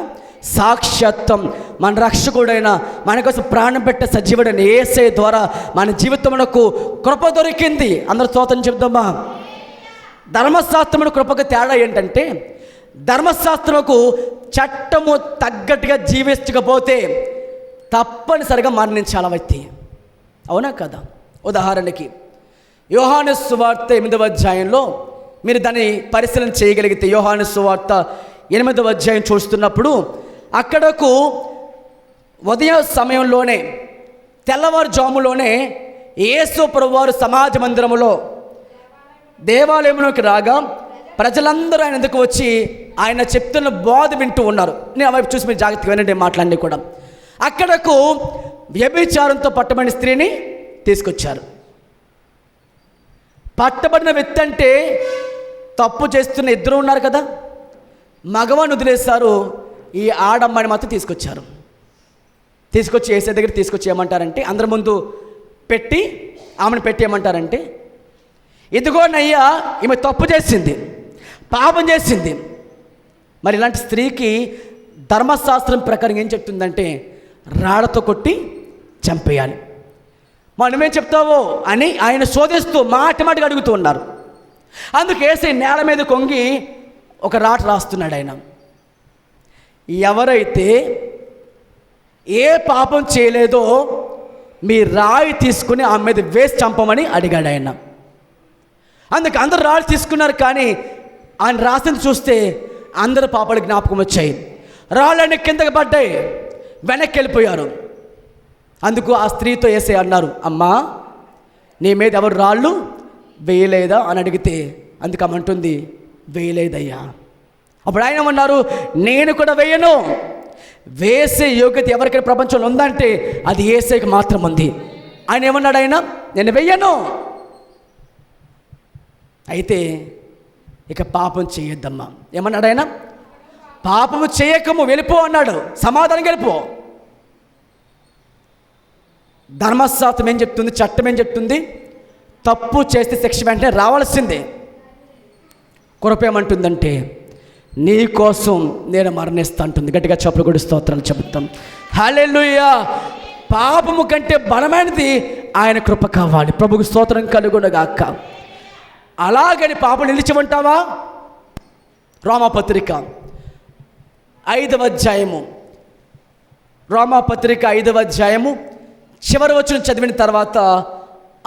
సాక్షాత్తం మన రక్షకుడైన మన కోసం ప్రాణం పెట్టే సజీవుడైన యేసయ్య ద్వారా మన జీవితమునకు కృప దొరికింది. అందరూ స్తోత్రం చెప్దామా? ధర్మశాస్త్రమును కృపకు తేడా ఏంటంటే, ధర్మశాస్త్రముకు చట్టము తగ్గట్టుగా జీవించకపోతే తప్పనిసరిగా మరణించాల వ్యక్తి. అవునా కదా? ఉదాహరణకి యోహాను సువార్త 8వ అధ్యాయంలో మీరు దాన్ని పరిశీలన చేయగలిగితే, యోహాను సువార్త 8వ అధ్యాయం చూస్తున్నప్పుడు అక్కడకు ఉదయం సమయంలోనే తెల్లవారుజాములోనే యేసు ప్రభువారు సమాజ మందిరములో దేవాలయంలోకి రాగా ప్రజలందరూ ఆయన ఎందుకు వచ్చి ఆయన చెప్తున్న బోధ వింటూ ఉన్నారు. నేను ఆ వైపు చూసి మీరు జాగ్రత్తగా వినండి మాట్లాడి కూడా. అక్కడకు వ్యభిచారంతో పట్టబడిన స్త్రీని తీసుకొచ్చారు. పట్టబడిన వ్యక్తి అంటే తప్పు చేస్తున్న ఇద్దరు ఉన్నారు కదా, మగవాన్ని వదిలేస్తారు, ఈ ఆడమ్మాయిని మాత్రం తీసుకొచ్చారు. తీసుకొచ్చి యేసయ్య దగ్గర తీసుకొచ్చి ఏమంటారంటే, అందరి ముందు పెట్టి ఆమెను పెట్టి ఏమంటారంటే, ఇదిగోనయ్యా ఈమె తప్పు చేసింది, పాపం చేసింది. మరి ఇలాంటి స్త్రీకి ధర్మశాస్త్రం ప్రకారం ఏం చెప్తుందంటే రాళ్లతో కొట్టి చంపేయాలి. మా నువ్వేం చెప్తావో అని ఆయన శోధిస్తూ మాటిమాటిగా అడుగుతూ ఉన్నారు. అందుకు యేసయ్య నేల మీద కొంగి ఒక రాట రాస్తున్నాడు. ఆయన ఎవరైతే ఏ పాపం చేయలేదో మీ రాయి తీసుకుని ఆమె మీద వేసి చంపమని అడిగాడు ఆయన. అందుకు అందరు రాళ్ళు తీసుకున్నారు, కానీ ఆయన రాసింది చూస్తే అందరు పాపాలు జ్ఞాపకం వచ్చాయి. రాళ్ళని కిందకి పడ్డాయి, వెనక్కి వెళ్ళిపోయారు. అందుకు ఆ స్త్రీతో యేసయ్య అన్నారు, అమ్మా నీ మీద ఎవరు రాళ్ళు వేయలేదా అని అడిగితే అందుకు ఆమె అంటుంది, వేయలేదయ్యా. అప్పుడు ఆయన ఏమన్నారు, నేను కూడా వేయను. వేసే యోగ్యత ఎవరికైనా ప్రపంచంలో ఉందంటే అది యేసయ్యకి మాత్రం ఉంది. ఆయన ఏమన్నాడు, ఆయన నేను వెయ్యను. అయితే ఇక పాపం చేయొద్దమ్మా. ఏమన్నాడు ఆయన? పాపము చేయకము, వెళ్ళిపో అన్నాడు. సమాధానం వెళ్ళిపో. ధర్మశాస్త్రం ఏం చెప్తుంది? చట్టం ఏం చెప్తుంది? తప్పు చేస్తే శిక్ష వెంటనే రావాల్సిందే. కృప ఏమంటుందంటే నీ కోసం నేను మరణిస్తా అంటుంది. గట్టిగా చప్పులు కొడి స్తోత్రాలు చెబుతాం. హల్లెలూయా. పాపము కంటే బలమైనది ఆయన కృప కావాలి. ప్రభుకు స్తోత్రం కలుగునగాక. అలాగని పాపం నిలిచిమంటావా? రోమాపత్రిక 5వ అధ్యాయము, రోమాపత్రిక 5వ అధ్యాయము చివరి వచనం చదివిన తర్వాత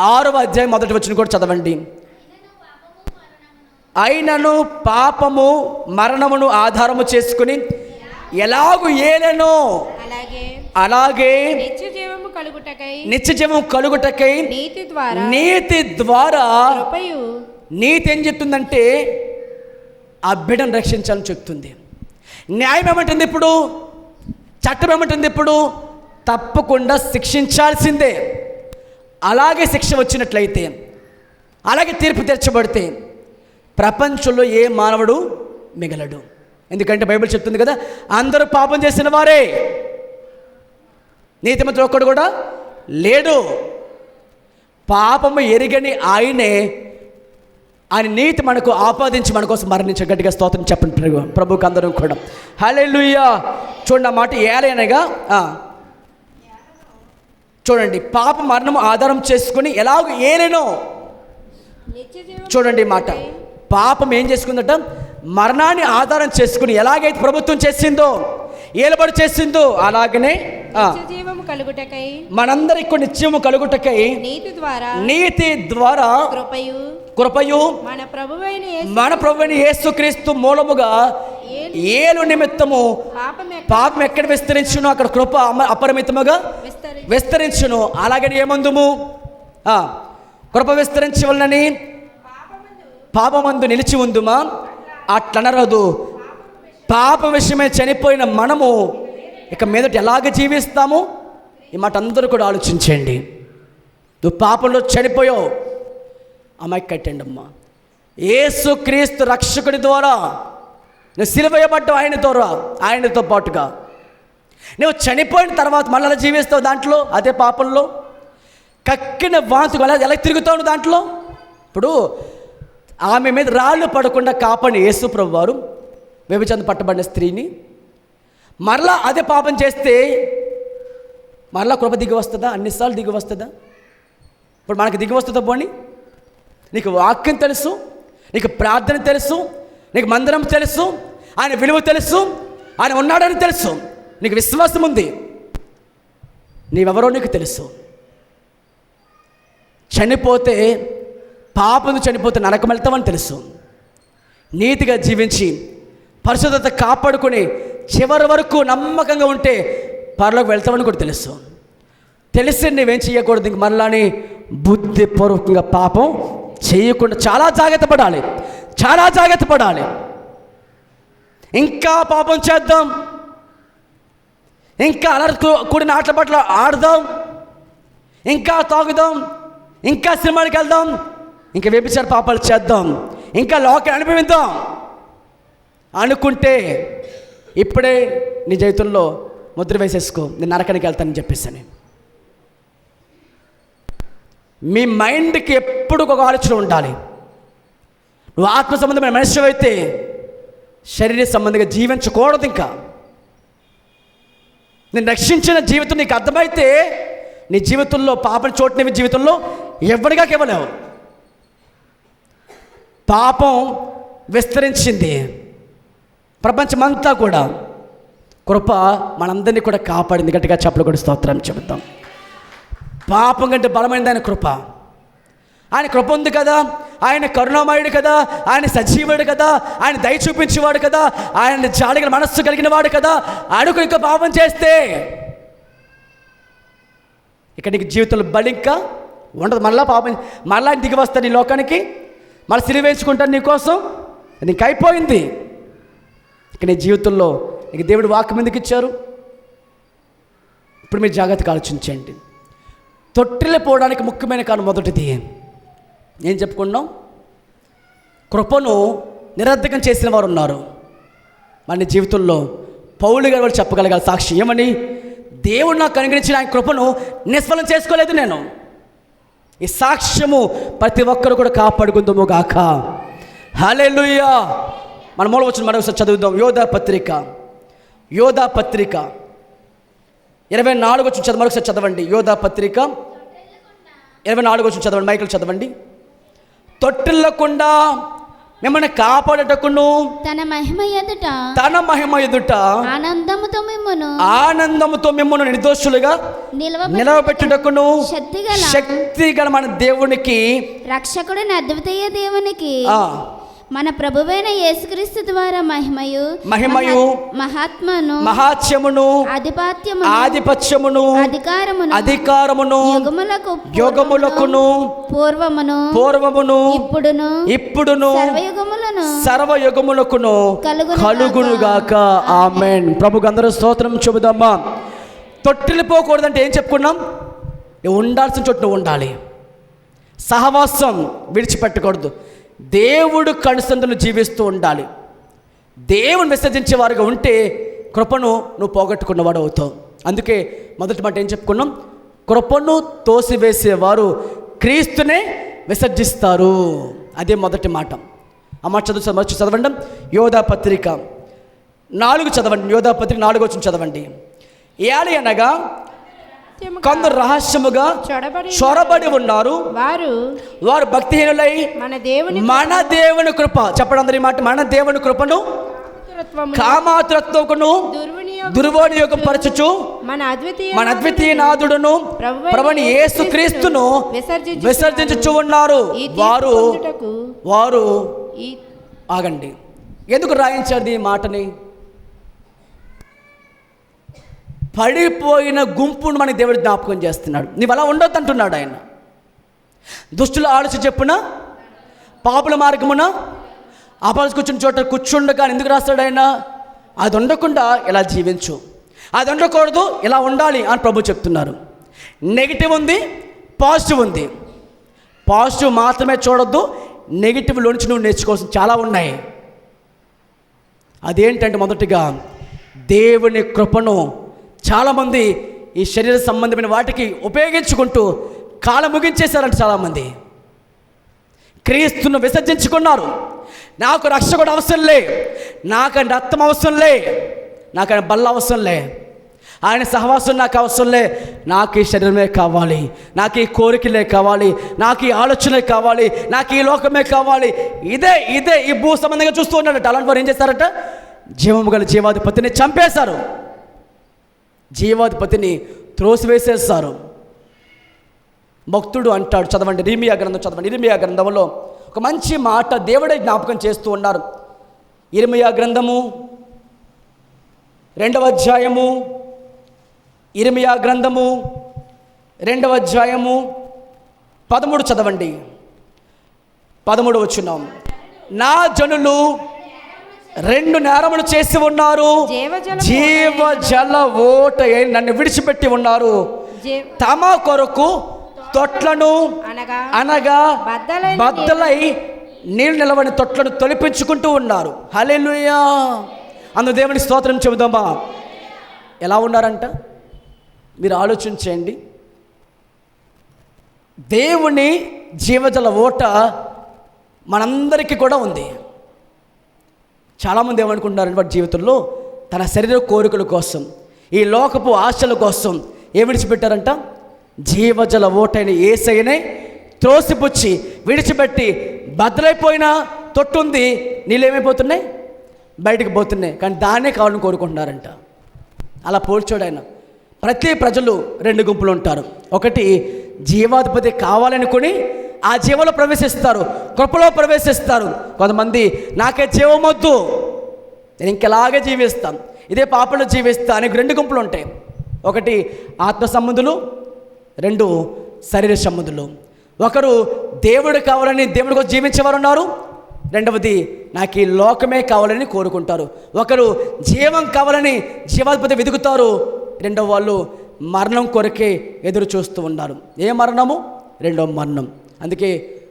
6వ అధ్యాయం మొదటి వచనం కూడా చదవండి. అయినను పాపము మరణమును ఆధారము చేసుకుని ఎలాగు ఏలెనో అలాగే నిత్య జీవము కలుగుటకై నీతి ద్వారా నీతి ఏం చెప్తుందంటే ఆ బిడ్డను రక్షించాలని చెప్తుంది. న్యాయం ఏమంటుంది ఇప్పుడు? చట్టం ఏమంటుంది ఇప్పుడు? తప్పకుండా శిక్షించాల్సిందే. అలాగే శిక్ష వచ్చినట్లయితే, అలాగే తీర్పు తెరచబడితే ప్రపంచంలో ఏ మానవుడు మిగలడు. ఎందుకంటే బైబిల్ చెప్తుంది కదా, అందరూ పాపం చేసిన వారే, నీతిమంతుడు ఒక్కడు కూడా లేడు. పాపము ఎరిగని ఆయనే ఆయన నీతి మనకు ఆపాదించి మన కోసం మరణించే. గట్టిగా స్తోత్రం చెప్పండి ప్రభువుకి అందరం కూడా. హల్లెలూయా. చూడండి ఆ మాట ఏలైనగా చూడండి, పాప మరణము ఆధారం చేసుకుని ఎలాగో ఏలేనో. చూడండి ఈ మాట, పాపం ఏం చేసుకుందట? మరణాన్ని ఆధారం చేసుకుని ఎలాగైతే ప్రభుత్వం చేసిందో, ఏలుబడి చేసిందో, అలాగనే మనందరికి నిత్యము కలుగుటకై నీతి ద్వారా కృపయు మన ప్రభువైన యేసుక్రీస్తు మూలముగా ఏలు నిమిత్తము పాపం ఎక్కడ విస్తరించును అక్కడ కృప అపరిమితముగా విస్తరించును. అలాగని ఏమందుము? కృప విస్తరించవలనని పాపమందు నిలిచి ఉందుమా? అట్లనరదు. పాప విషయమే చనిపోయిన మనము ఇక మీదట ఎలాగ జీవిస్తాము? ఈ మాట అందరూ కూడా ఆలోచించండి. నువ్వు పాపంలో చనిపోయావు, అమ్మాయి కట్టండి అమ్మా. యేసుక్రీస్తు రక్షకుడి ద్వారా నువ్వు సిలువేయబడ్డావు, ఆయన ద్వారా, ఆయనతో పాటుగా. నువ్వు చనిపోయిన తర్వాత మళ్ళీ అలా జీవిస్తావు దాంట్లో, అదే పాపంలో. కక్కిన వాంతుకు ఎలా తిరుగుతావు దాంట్లో? ఇప్పుడు ఆమె మీద రాళ్ళు పడకుండా కాపాడిన యేసు ప్రభు వారు వ్యభిచారం పట్టబడిన స్త్రీని మరలా అదే పాపం చేస్తే మరలా కృప దిగి వస్తుందా? అన్నిసార్లు దిగి వస్తుందా? ఇప్పుడు మనకు దిగి వస్తుందా? పోనీ నీకు వాక్యం తెలుసు, నీకు ప్రార్థన తెలుసు, నీకు మందిరం తెలుసు, ఆయన విలువ తెలుసు, ఆయన ఉన్నాడని తెలుసు, నీకు విశ్వాసం ఉంది, నీవెవరో నీకు తెలుసు. చనిపోతే పాపం చనిపోతే నరకం వెళ్తామని తెలుసు. నీతిగా జీవించి పరిశుద్ధత కాపాడుకొని చివరి వరకు నమ్మకంగా ఉంటే పరలోకి వెళ్తామని కూడా తెలుసు. తెలిసి నువ్వేం చేయకూడదు, ఇంక మరలాని బుద్ధిపూర్వకంగా పాపం చేయకుండా చాలా జాగ్రత్త పడాలి, చాలా జాగ్రత్త పడాలి. ఇంకా పాపం చేద్దాం, ఇంకా అలరి కూడిన ఆటల పట్ల ఆడదాం, ఇంకా తాగుదాం, ఇంకా సినిమాకి వెళ్దాం, ఇంకా వ్యభిచార పాపాలు చేద్దాం, ఇంకా లోకాన్ని అనుభవిద్దాం అనుకుంటే ఇప్పుడే నీ జీవితంలో ముద్ర వేసేసుకో, నేను నరకానికి వెళ్తానని చెప్పేసి. మీ మైండ్కి ఎప్పుడు ఒక ఆలోచన ఉండాలి. నువ్వు ఆత్మ సంబంధమైన మనిషి అయితే శరీర సంబంధంగా జీవించకూడదు. ఇంకా నేను రక్షించిన జీవితం నీకు అర్థమైతే నీ జీవితంలో పాపం చోటుని జీవితంలో ఎవరిగా కేవలేవు. పాపం విస్తరించింది ప్రపంచమంతా కూడా, కృప మనందరినీ కూడా కాపాడింది. గట్టిగా చప్పలు కూడా స్తోత్రం చెబుతాం. పాపం కంటే బలమైనది ఆయన కృప. ఆయన కృప ఉంది కదా, ఆయన కరుణామయుడు కదా, ఆయన సజీవుడు కదా, ఆయన దయ చూపించేవాడు కదా, ఆయన జాడిగల మనస్సు కలిగిన వాడు కదా. అడుగు ఇంకా పాపం చేస్తే ఇక నీకు జీవితంలో బలి ఇంకా ఉండదు. మళ్ళీ పాపం మళ్ళీ దిగి వస్తాను నీ లోకానికి, మళ్ళీ సిలువ వేసుకుంటాను నీకోసం. నీకు అయిపోయింది. ఇక నీ జీవితంలో నీకు దేవుడు వాక్యం ఎందుకు ఇచ్చారు? ఇప్పుడు మీరు జాగ్రత్తగా ఆలోచించండి. తొట్టిలో పోవడానికి ముఖ్యమైన కారణం మొదటిది ఏం చెప్పుకున్నాం? కృపను నిరర్ధకం చేసిన వారు ఉన్నారు. మన జీవితంలో పౌలు గారు వాళ్ళు చెప్పగలగాలి సాక్షి ఏమని, దేవుడు నాకు అనుగ్రహించిన ఆయన కృపను నిష్ఫలం చేసుకోలేదు నేను. ఈ సాక్ష్యము ప్రతి ఒక్కరు కూడా కాపాడుకుందాము గాక. హల్లెలూయా. మన మూల వచ్చిన మరొకసారి చదువుదాం. యోధా పత్రిక 24 వచ్చిన మరొకసారి చదవండి. యోధా పత్రిక 24 వచ్చిన చదవండి. మైకులు చదవండి. తొట్టిల్లకుండా మిమ్మల్ని కాపాడటకును తన మహిమ ఎదుట ఆనందముతో మిమ్మల్ని నిర్దోషులుగా నిలవబెట్టుటకును శక్తిగల మన దేవునికి, రక్షకుడైన అద్వితీయ దేవునికి, మన ప్రభువైన యేసుక్రీస్తు ద్వారా మహిమయు మహాత్మ్యమును ఆధిపత్యమును అధికారమును యుగములకును పూర్వమును ఇప్పుడును సర్వయుగములకును కలుగునుగాక. ఆమేన్. ప్రభుకు అందరూ స్తోత్రం చెబుదామా. తొట్టిల్లిపోకూడదంటే ఏం చెప్పుకున్నాం? ఉండాల్సిన చోటు ఉండాలి. సహవాసం విడిచిపెట్టకూడదు. దేవుడు కనుసందులు జీవిస్తూ ఉండాలి. దేవుని విసర్జించేవారుగా ఉంటే కృపను నువ్వు పోగొట్టుకున్నవాడు అవుతావు. అందుకే మొదటి మాట ఏం చెప్పుకున్నాం? కృపను తోసివేసేవారు క్రీస్తునే విసర్జిస్తారు. అదే మొదటి మాట. ఆ మాట చదవండి. యోధా పత్రిక 4 చదవండి. యోధా పత్రిక 4 వచ్చిన చదవండి. ఏలి అనగా కొందరు రహస్యముగా చొరబడి ఉన్నారు, వారు భక్తిహీనులై మన దేవుని కృప, చెప్పడం అందరి మాట, మన దేవుని కృపను కామాతురత్వమును దుర్వినియోగం పరచుచు మన అద్వితీయ నాథుడును ప్రభువైన యేసుక్రీస్తును విసర్జించుచు ఉన్నారు. వారు ఆగండి. ఎందుకు రాయించారు ఈ మాటని? పడిపోయిన గుంపును మనకి దేవుడు జ్ఞాపకం చేస్తున్నాడు. నీవు అలా ఉండొద్దు అంటున్నాడు ఆయన. దుష్టుల ఆలోచన చెప్పున పాపుల మార్గమున అపరాధ కూర్చుని చోట కూర్చుండగా ఎందుకు రాస్తాడు ఆయన? అది ఉండకుండా ఇలా జీవించు, అది ఉండకూడదు, ఇలా ఉండాలి అని ప్రభు చెప్తున్నారు. నెగిటివ్ ఉంది, పాజిటివ్ ఉంది. పాజిటివ్ మాత్రమే చూడొద్దు, నెగిటివ్లో నుంచి నువ్వు నేర్చుకోవాల్సిన చాలా ఉన్నాయి. అదేంటంటే మొదటిగా దేవుని కృపను చాలామంది ఈ శరీర సంబంధమైన వాటికి ఉపయోగించుకుంటూ కాలం ముగించేశారంట. చాలామంది క్రీస్తును విసర్జించుకున్నారు. నాకు రక్షకుడు అవసరం లే, నాకు రక్తం అవసరం లే, నాకు ఆయన బల్ల అవసరం లే, ఆయన సహవాసం నాకు అవసరం లే, నాకు ఈ శరీరమే కావాలి, నాకు ఈ కోరికలే కావాలి, నాకు ఈ ఆలోచనలే కావాలి, నాకు ఈ లోకమే కావాలి, ఇదే ఈ భూ సంబంధంగా చూస్తూ ఉన్నాడట. అలాంటి వారు ఏం చేస్తారట? జీవము గల జీవాధిపతిని చంపేశారు, జీవాధిపతిని త్రోసివేసేస్తారు. భక్తుడు అంటాడు, చదవండి ఇర్మియా గ్రంథం చదవండి. ఇర్మియా గ్రంథంలో ఒక మంచి మాట దేవుడే జ్ఞాపకం చేస్తూ ఉన్నారు. ఇర్మియా గ్రంథము 2వ అధ్యాయము, ఇర్మియా గ్రంథము 2వ అధ్యాయము 13 చదవండి. 13 వచనం. నా జనులు 2 నేరములు చేసి ఉన్నారు, జీవజల ఓట నన్ను విడిచిపెట్టి ఉన్నారు, తమ కొరకు తొట్లను అనగా బద్దలై నీళ్ళు నిలవని తొట్లను తొలిపించుకుంటూ ఉన్నారు. హల్లెలూయా. అందు దేవుని స్తోత్రం చెబుదామా. ఎలా ఉన్నారంట? మీరు ఆలోచించండి. దేవుని జీవజల ఓట మనందరికీ కూడా ఉంది. చాలామంది ఏమనుకుంటున్నారంటే వాటి జీవితంలో తన శరీర కోరికల కోసం, ఈ లోకపు ఆశల కోసం ఏం విడిచిపెట్టారంట? జీవజల ఓటైన యేసయ్యనే త్రోసిపుచ్చి విడిచిపెట్టి బద్దలైపోయిన తొట్టుంది, నీళ్ళు ఏమైపోతున్నాయి? బయటకు పోతున్నాయి. కానీ దాన్నే కావాలని కోరుకుంటున్నారంట. అలా పోల్చాడు ఆయన. ప్రతి ప్రజలు 2 గుంపులు ఉంటారు. ఒకటి జీవాధిపతి కావాలనుకుని ఆ జీవంలో ప్రవేశిస్తారు, కృపలో ప్రవేశిస్తారు. కొంతమంది నాకే జీవం వద్దు, నేను ఇంకెలాగే జీవిస్తాను, ఇదే పాపంలో జీవిస్తాను అనే 2 గుంపులు ఉంటాయి. ఒకటి ఆత్మ సంబంధులు, 2 శరీర సంబంధులు. ఒకరు దేవుడు కావాలని దేవుడి కోసం జీవించేవారు ఉన్నారు, రెండవది నాకు ఈ లోకమే కావాలని కోరుకుంటారు. ఒకరు జీవం కావాలని జీవాధిపతి వెతుకుతారు, రెండవ వాళ్ళు మరణం కొరకే ఎదురు చూస్తూ ఉన్నారు. ఏ మరణము? రెండవ మరణం. అందుకే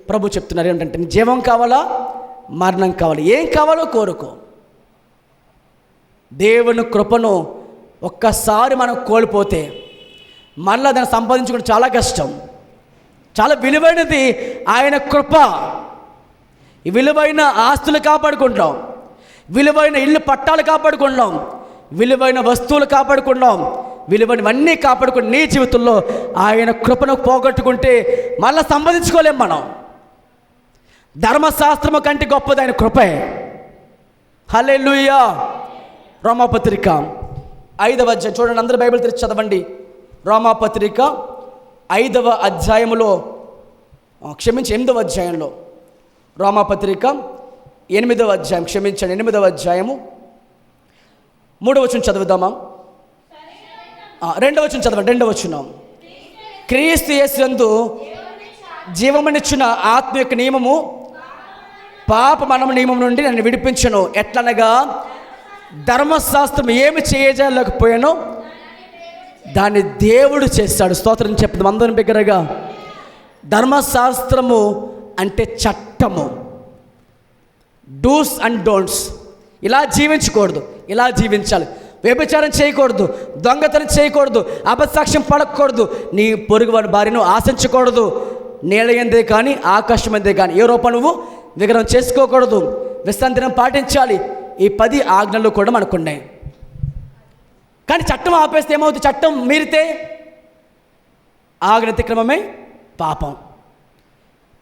ప్రభు చెప్తున్నారు ఏంటంటే, జీవం కావాలా మరణం కావాలి. ఏం కావాలో కోరుకో. దేవుని కృపను ఒక్కసారి మనం కోల్పోతే మళ్ళీ దాన్ని సంపాదించుకోవడం చాలా కష్టం. చాలా విలువైనది ఆయన కృప. ఈ విలువైన ఆస్తులు కాపాడుకుంటాం, విలువైన ఇల్లు పట్టాలు కాపాడుకుంటాం, విలువైన వస్తువులు కాపాడుకుంటాం, విలువైనవన్నీ కాపాడుకుని నీ జీవితంలో ఆయన కృపను పోగొట్టుకుంటే మళ్ళీ సంపాదించుకోలేం మనం. ధర్మశాస్త్రము కంటే గొప్పది ఆయన కృపే. హల్లెలూయా. రోమాపత్రిక 5వ అధ్యాయం చూడండి, అందరూ బైబిల్ తెరిచి చదవండి. రోమాపత్రిక 5వ అధ్యాయములో 8వ అధ్యాయంలో, రోమాపత్రిక 8వ అధ్యాయం 8వ అధ్యాయము 3వ వచనం చదువుదామా? 2వ వచనం చదవండి. 2వ వచనం, క్రీస్తు యేసునందు జీవమునిచ్చిన ఆత్మ యొక్క నియమము పాప మరణ నియమం నుండి నన్ను విడిపించను. ఎట్లనగా ధర్మశాస్త్రం ఏమి చేయలేకపోయానో దాన్ని దేవుడు చేస్తాడు. స్తోత్రం చెప్తాం అందరం బిగ్గరగా. ధర్మశాస్త్రము అంటే చట్టము, డూస్ అండ్ డోంట్స్. ఇలా జీవించకూడదు, ఇలా జీవించాలి. వ్యభిచారం చేయకూడదు, దొంగతనం చేయకూడదు, అబద్ధాసాక్ష్యం పడకూడదు, నీ పొరుగు వారి భార్యను ఆశించకూడదు, నేల ఎందే కానీ ఆకాశం ఎందే కానీ ఏ రూపం నువ్వు విగ్రహం చేసుకోకూడదు, విశ్రాంతి దినం పాటించాలి. ఈ 10 ఆజ్ఞలు కూడా మనకున్నాయి. కానీ చట్టం ఆపేస్తే ఏమవుతుంది? చట్టం మీరితే ఆజ్ఞ అతిక్రమమే పాపం.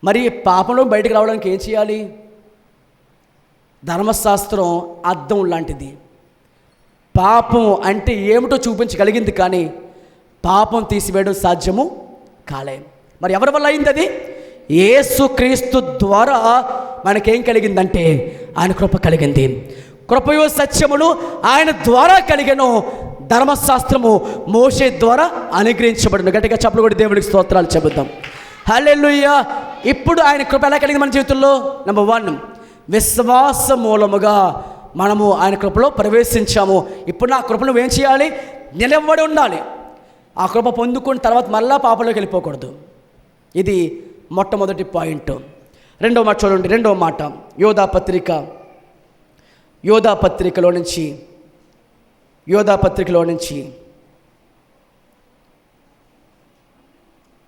మరి పాపంలో బయటకు రావడానికి ఏం చేయాలి? ధర్మశాస్త్రం అద్దం లాంటిది. పాపం అంటే ఏమిటో చూపించగలిగింది, కానీ పాపం తీసివేయడం సాధ్యము కాలే. మరి ఎవరి వల్ల అయింది అది? యేసుక్రీస్తు ద్వారా మనకేం కలిగిందంటే ఆయన కృప కలిగింది. కృపయో సత్యములు ఆయన ద్వారా కలిగను. ధర్మశాస్త్రము మోషే ద్వారా అనుగ్రహించబడిన. గట్టిగా చప్పలు కొట్టి దేవుడికి స్తోత్రాలు చెబుతాం. హల్లెలూయా. ఇప్పుడు ఆయన కృప ఎలా కలిగింది మన జీవితంలో? నెంబర్ 1, విశ్వాస మూలముగా మనము ఆయన కృపలో ప్రవేశించాము. ఇప్పుడు నా కృపను ఏం చేయాలి? నిలబడి ఉండాలి. ఆ కృప పొందుకున్న తర్వాత మళ్ళా పాపంలోకి వెళ్ళిపోకూడదు. ఇది మొట్టమొదటి పాయింట్. 2వ మాట చూడండి. 2వ మాట యోధాపత్రికలో నుంచి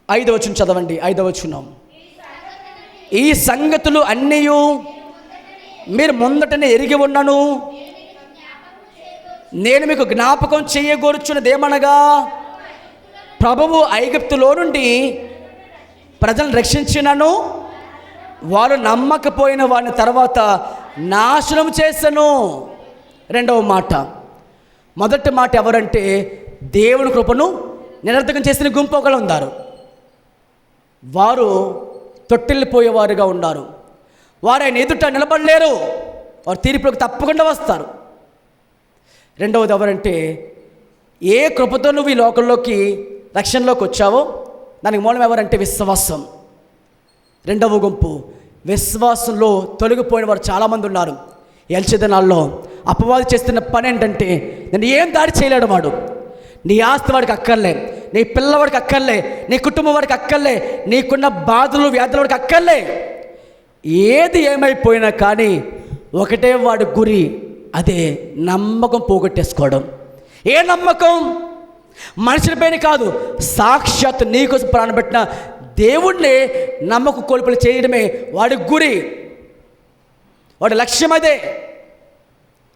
5వ వచనం చదవండి. 5వ వచనం, ఈ సంగతులు అన్నీ మీరు ముందటనే ఎరిగి ఉన్నాను, నేను మీకు జ్ఞాపకం చేయగోరుచున్నదేమనగా ప్రభువు ఐగుప్తులో నుండి ప్రజలను రక్షించినను వారు నమ్మకపోయిన వారిని తర్వాత నాశనం చేసను. 2వ మాట. మొదటి మాట ఎవరంటే దేవుని కృపను నిరర్థకం చేసిన గుంపు ఒకళ్ళు ఉన్నారు. వారు తొట్టిల్లిపోయేవారుగా ఉన్నారు. వారు ఆయన ఎదుట నిలబడలేరు. వారు తీర్పులకు తప్పకుండా వస్తారు. 2వది ఎవరంటే ఏ కృపతో నువ్వు ఈ లోకంలోకి రక్షణలోకి వచ్చావో దానికి మూలం ఎవరంటే విశ్వాసం. 2వ గుంపు విశ్వాసంలో తొలగిపోయిన వారు చాలామంది ఉన్నారు. ఎల్చెదనాల్లో అపవాది చేస్తున్న పని ఏంటంటే నేను ఏం దాడి చేయలేడు వాడు. నీ ఆస్తి వాడికి అక్కర్లే, నీ పిల్లవాడికి అక్కర్లే, నీ కుటుంబం వాడికి అక్కర్లే, నీకున్న బాధలు వ్యాధుల వాడికి అక్కర్లే. ఏది ఏమైపోయినా కానీ ఒకటే వాడి గురి, అదే నమ్మకం పోగొట్టేసుకోవడం. ఏ నమ్మకం? మనుషులపైన కాదు, సాక్షాత్ నీకోసం ప్రాణపెట్టిన దేవుణ్ణి నమ్మకం కోల్పోయి చేయడమే వాడి గురి, వాడి లక్ష్యం అదే.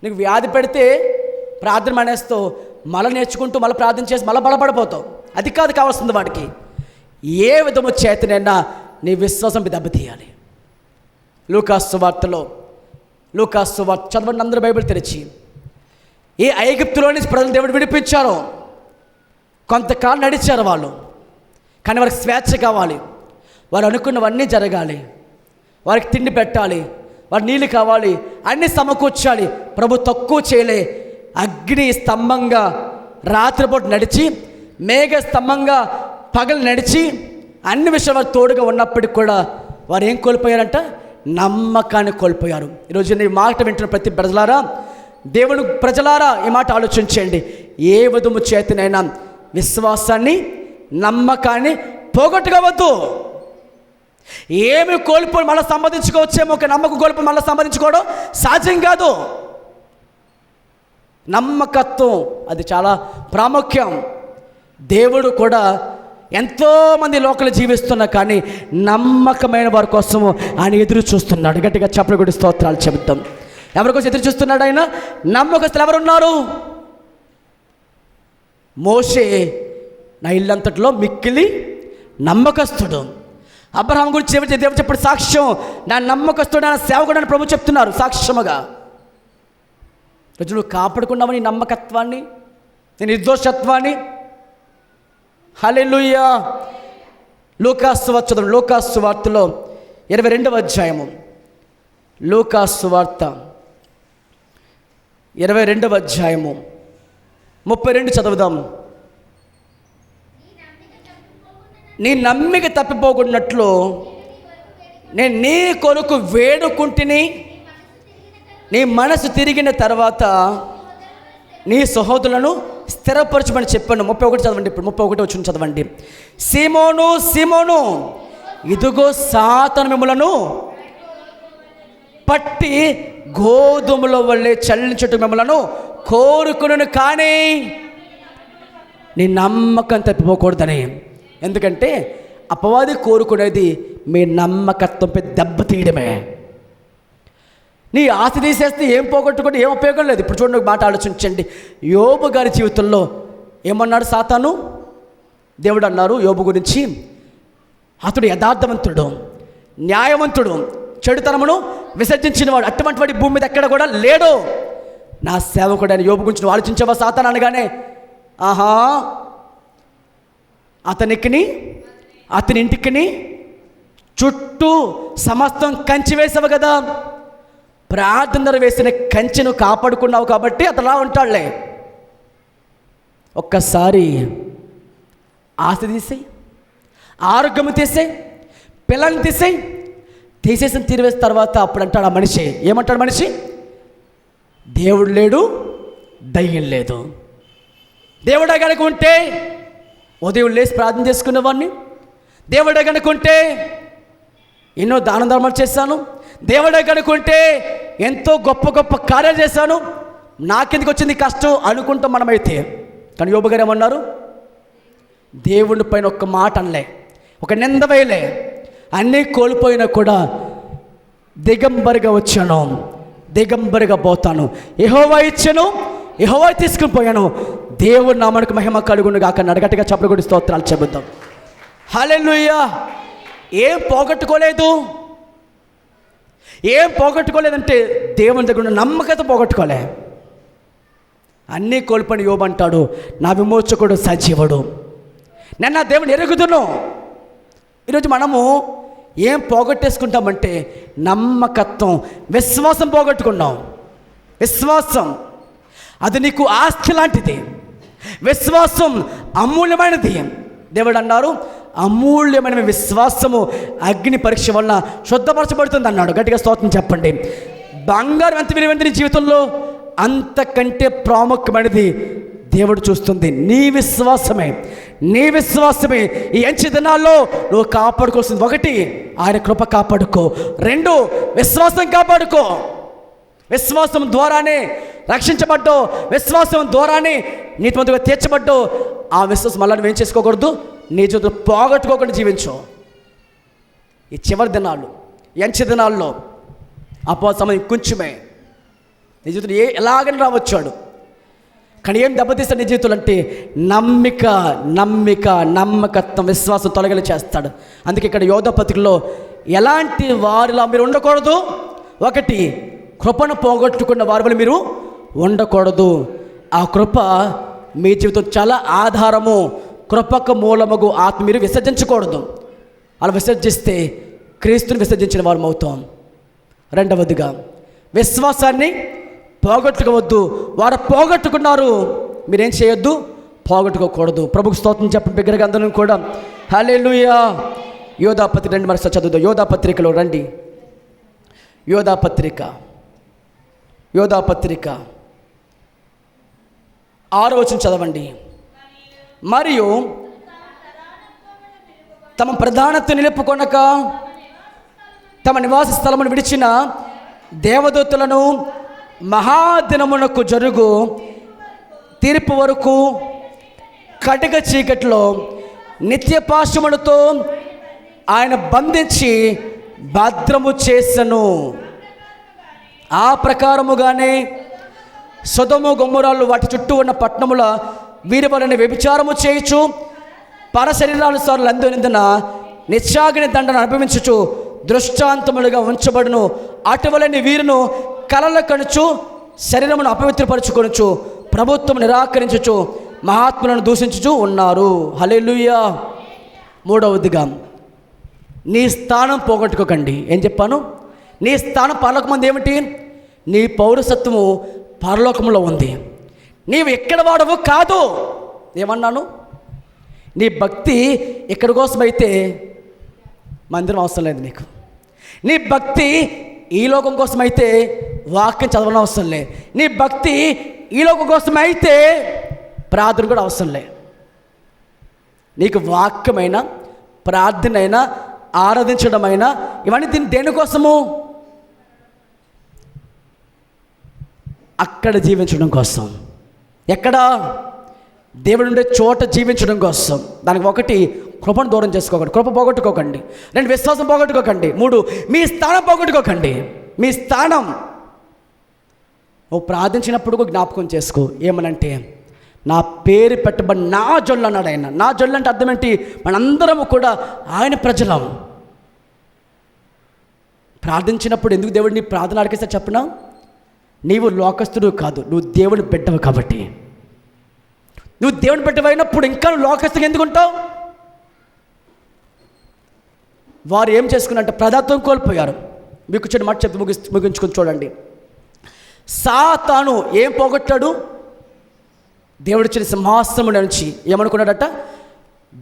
నీకు వ్యాధి పెడితే ప్రార్థన మానేస్తావు, మళ్ళీ నేర్చుకుంటూ మళ్ళీ ప్రార్థన చేసి మళ్ళీ బలపడిపోతావు. అది కాదు కావాల్సింది వాడికి. ఏ విధము చేతనైనా నీ విశ్వాసం దెబ్బతీయాలి. లూకాసు వార్త చదవండి అందరూ బైబిల్ తెరిచి. ఏ ఐగుప్తులోని ప్రజలు దేవుడు విడిపించారో కొంతకాలం నడిచారు వాళ్ళు, కానీ వారికి స్వేచ్ఛ కావాలి. వారు అనుకున్నవన్నీ జరగాలి. వారికి తిండి పెట్టాలి, వారి నీళ్ళు కావాలి, అన్నీ సమకూర్చాలి. ప్రభు తక్కువ చేయలే. అగ్ని స్తంభంగా రాత్రిపూట నడిచి, మేఘ స్తంభంగా పగలు నడిచి, అన్ని విషయాలు వారు తోడుగా ఉన్నప్పటికి కూడా వారు ఏం కోల్పోయారంట? నమ్మకాన్ని కోల్పోయారు. ఈరోజు ఈ మాట వింటున్న ప్రతి ప్రజలారా, దేవుని ప్రజలారా, ఈ మాట ఆలోచించండి. ఏ విధము చేతనైనా విశ్వాసాన్ని, నమ్మకాన్ని పోగొట్టుకోవద్దు. ఏమి కోల్పోయి మళ్ళీ సంపాదించుకోవచ్చేమో, ఒక నమ్మకం కోల్పోయి మళ్ళీ సంపాదించుకోవడం సాధ్యం కాదు. నమ్మకత్వం అది చాలా ప్రాముఖ్యం. దేవుడు కూడా ఎంతోమంది లోకలు జీవిస్తున్నా కానీ నమ్మకమైన వారి కోసము ఆయన ఎదురు చూస్తున్నాడు. గట్టిగా చప్పట్లు కొట్టి స్తోత్రాలు చెబుతాం. ఎవరి కోసం ఎదురు చూస్తున్నాడు ఆయన? నమ్మకస్తులు ఎవరున్నారు? మోషే నా ఇల్లంతట్లో మిక్కిలి నమ్మకస్తుడు. అబ్రహాం గురించి దేవుడు చెప్పాడు సాక్ష్యం, నా నమ్మకస్తుడు, నా సేవకుడు అని ప్రభు చెప్తున్నారు సాక్ష్యముగా. రోజు నువ్వు కాపాడుకున్నావు నీ నమ్మకత్వాన్ని, నీ నిర్దోషత్వాన్ని. హల్లెలూయా. లూకాసు వార్త, లూకాసు వార్తలో 22వ అధ్యాయము, లూకాసు వార్త 22వ అధ్యాయము 32 చదువుదాం. నీ నమ్మిక తప్పిపోకున్నట్లు నేను నీ కొరకు వేడుకుంటుని, నీ మనసు తిరిగిన తర్వాత నీ సహోదరులను స్థిరపరచమని చెప్పాను. 31 చదవండి. ఇప్పుడు 31 వచ్చిన చదవండి. సీమోను సీమోను, ఇదిగో సాతాను మిమ్ములను పట్టి గోధుమల వల్లే చల్లించుట మిమ్మలను కోరుకును, కానీ నీ నమ్మకం తప్పిపోకూడదని. ఎందుకంటే అపవాది కోరుకునేది మీ నమ్మకత్వంపై దెబ్బతీయడమే. నీ ఆశ తీసేస్తే ఏం పోగొట్టుకుంటే ఏం ఉపయోగం లేదు. ఇప్పుడు చూడండి, ఒక మాట ఆలోచించండి. యోబు గారి జీవితంలో ఏమన్నాడు సాతాను? దేవుడు అన్నారు యోబు గురించి, అతడు యథార్థవంతుడు, న్యాయవంతుడు, చెడుతనమును విసర్జించినవాడు, అటువంటి వాడి భూమి మీద ఎక్కడ కూడా లేడు. నా సేవకుడు అని యోబు గురించి నువ్వు ఆలోచించావా? సాతాను అనగానే ఆహా, అతనికి అతని ఇంటికి చుట్టూ సమస్తం కంచి వేసావు కదా, ప్రార్థన వేసిన కంచెను కాపాడుకున్నావు కాబట్టి అతలా ఉంటాడులే. ఒక్కసారి ఆశ తీసేయి, ఆరోగ్యం తీసేయి, పిల్లల్ని తీసేసిన తీరివేసిన తర్వాత అప్పుడు అంటాడు ఆ మనిషి, ఏమంటాడు మనిషి? దేవుడు లేడు, దయ్యం లేదు. దేవుడే కనుక ఉంటే ఉదయం లేచి ప్రార్థన చేసుకునేవాడిని, దేవుడే కనుక ఉంటే ఎన్నో దాన ధర్మాలు చేశాను, దేవుడే కనుకుంటే ఎంతో గొప్ప గొప్ప కార్యాలు చేశాను, నాకెందుకు వచ్చింది కష్టం అనుకుంటాం మనమైతే. కానీ యోబు గారు ఏమన్నారు? దేవుని పైన ఒక్క మాట అనలే, ఒక నింద వేయలే, అన్నీ కోల్పోయినా కూడా దిగంబరిగా వచ్చాను, దిగంబరిగా పోతాను, యెహోవా ఇచ్చాను, యెహోవా తీసుకుని పోయాను, దేవుడు నామానికి మహిమ కలుగును గాక. నడగట్టుగా చప్పట్లు కొట్టి స్తోత్రాలు చెబుతాం. హల్లెలూయా. ఏం పోగొట్టుకోలేదు, ఏం పోగొట్టుకోలేదంటే దేవుని దగ్గర ఉన్న నమ్మకత పోగొట్టుకోలే. అన్నీ కోల్పోయిన యోబు అంటాడు, నా విమోచకుడు సజీవుడు, నేను నా దేవుని ఎరుగుదును. ఈరోజు మనము ఏం పోగొట్టేసుకుంటామంటే నమ్మకత్వం, విశ్వాసం పోగొట్టుకున్నాం. విశ్వాసం అది నీకు ఆస్తి లాంటిది, విశ్వాసం అమూల్యమైనది. దేవుడు అన్నారు అమూల్యమైన విశ్వాసము అగ్ని పరీక్ష వలన శుద్ధపరచబడుతుంది అన్నాడు. గట్టిగా స్తోత్రం చెప్పండి. బంగారం ఎంత విలువైనది నీ జీవితంలో, అంతకంటే ప్రాముఖ్యమైనది దేవుడు చూస్తుంది నీ విశ్వాసమే. నీ విశ్వాసమే ఈ అంచె దినాల్లో నువ్వు కాపాడుకోవాల్సింది. 1, ఆయన కృప కాపాడుకో. 2, విశ్వాసం కాపాడుకో. విశ్వాసం ద్వారానే రక్షించబడ్డావు, విశ్వాసం ద్వారానే నీతిమంతుగా తీర్చబడ్డావు. ఆ విశ్వాసం మళ్ళీ నువ్వేం చేసుకోకూడదు, నీ జీవితంలో పోగొట్టుకోకుండా జీవించు. ఈ చివరి దినాలు, ఈ అంచె దినాల్లో అపవాది సమయం కొంచెమే. నీ జీవితంలో ఎలాగని రావచ్చాడు, కానీ ఏం దెబ్బతీస్తాడు నీ జీవితంలో అంటే నమ్మకత్వం, విశ్వాసం తొలగలి చేస్తాడు. అందుకే ఇక్కడ యోధా పత్రికలో ఎలాంటి వారిలా మీరు ఉండకూడదు. 1, కృపను పోగొట్టుకున్న వారి వల్ల మీరు ఉండకూడదు. ఆ కృప మీ జీవితం చాలా ఆధారము. కృపకు మూలముగు ఆత్మ మీరు విసర్జించకూడదు. అలా విసర్జిస్తే క్రీస్తుని విసర్జించిన వారు అవుతాం. 2వదిగా విశ్వాసాన్ని పోగొట్టుకోవద్దు. వారు పోగొట్టుకున్నారు, మీరేం చేయొద్దు, పోగొట్టుకోకూడదు. ప్రభుకు స్తోత్రం చెప్పండి బిగ్గరగా అందరం కూడా. హల్లెలూయా. యోధా పత్రిక 2 మరొకసారి చదువుదాం. యోధా పత్రికలో రండి. యోధా పత్రిక 6వ వచనం చదవండి. మరియు తమ ప్రధానత్వం నిలుపుకొనక తమ నివాస స్థలమును విడిచిన దేవదూతలను మహాదినమునకు జరుగు తీర్పు వరకు కటిక చీకట్లో నిత్య పాశములతో ఆయన బంధించి భద్రము చేసెను. ఆ ప్రకారముగానే సొదొమ గొమొర్రాలు వాటి చుట్టూ ఉన్న పట్టణముల వీరి వలన వ్యభిచారము చేయుచు పరశరీరానుసారులు అందునందున నిత్యాగ్ని దండను అనుభవించుచు దృష్టాంతములుగా ఉంచబడును. అటువలని వీరును కలల కనుచు శరీరమును అపవిత్రపరచుకొనుచు ప్రభుత్వం నిరాకరించుచు మహాత్ములను దూషించుచు ఉన్నారు. హల్లెలూయా. మూడవదిగా, నీ స్థానం పోగొట్టుకోకండి. ఏం చెప్పాను? నీ స్థానం పరలోకమంది ఏమిటి? నీ పౌరసత్వము పరలోకంలో ఉంది. నీవు ఎక్కడ వాడవు కాదు. ఏమన్నాను? నీ భక్తి ఎక్కడి కోసమైతే మందిరం అవసరం లేదు నీకు. నీ భక్తి ఈ లోకం కోసమైతే వాక్యం చదవడం అవసరం లే. నీ భక్తి ఈ లోకం కోసమైతే ప్రార్థన కూడా అవసరం లే. నీకు వాక్యమైన, ప్రార్థనైనా, ఆరాధించడమైనా ఇవన్నీ దేనికోసము? అక్కడ జీవించడం కోసం. ఎక్కడ? దేవుడు ఉండే చోట జీవించడం కోసం. దానికి ఒకటి, కృపను దూరం చేసుకోకండి, కృప పోగొట్టుకోకండి. 2, విశ్వాసం పోగొట్టుకోకండి. 3, మీ స్థానం పోగొట్టుకోకండి. మీ స్థానం నువ్వు ప్రార్థించినప్పుడు జ్ఞాపకం చేసుకో. ఏమనంటే, నా పేరు పెట్టబడి నా జొల్లు అన్నాడు ఆయన. నా జొల్లు అంటే అర్థం ఏంటి? మనందరము కూడా ఆయన ప్రజలం. ప్రార్థించినప్పుడు ఎందుకు దేవుడు నీ ప్రార్థన అడిగిస్తే చెప్పనా? నీవు లోకస్తుడు కాదు, నువ్వు దేవుని బిడ్డవు కాబట్టి. నువ్వు దేవుని బిడ్డవైనప్పుడు ఇంకా నువ్వు లోకస్తుగా ఎందుకు ఉంటావు? వారు ఏం చేసుకున్నారంటే ప్రదాత్వం కోల్పోయారు. మీకు చిన్న మాట చెప్పి ముగించుకొని చూడండి. సాతాను ఏం పోగొట్టాడు? దేవుడిచ్చిన సింహాసనం నుంచి ఏమనుకున్నాడట?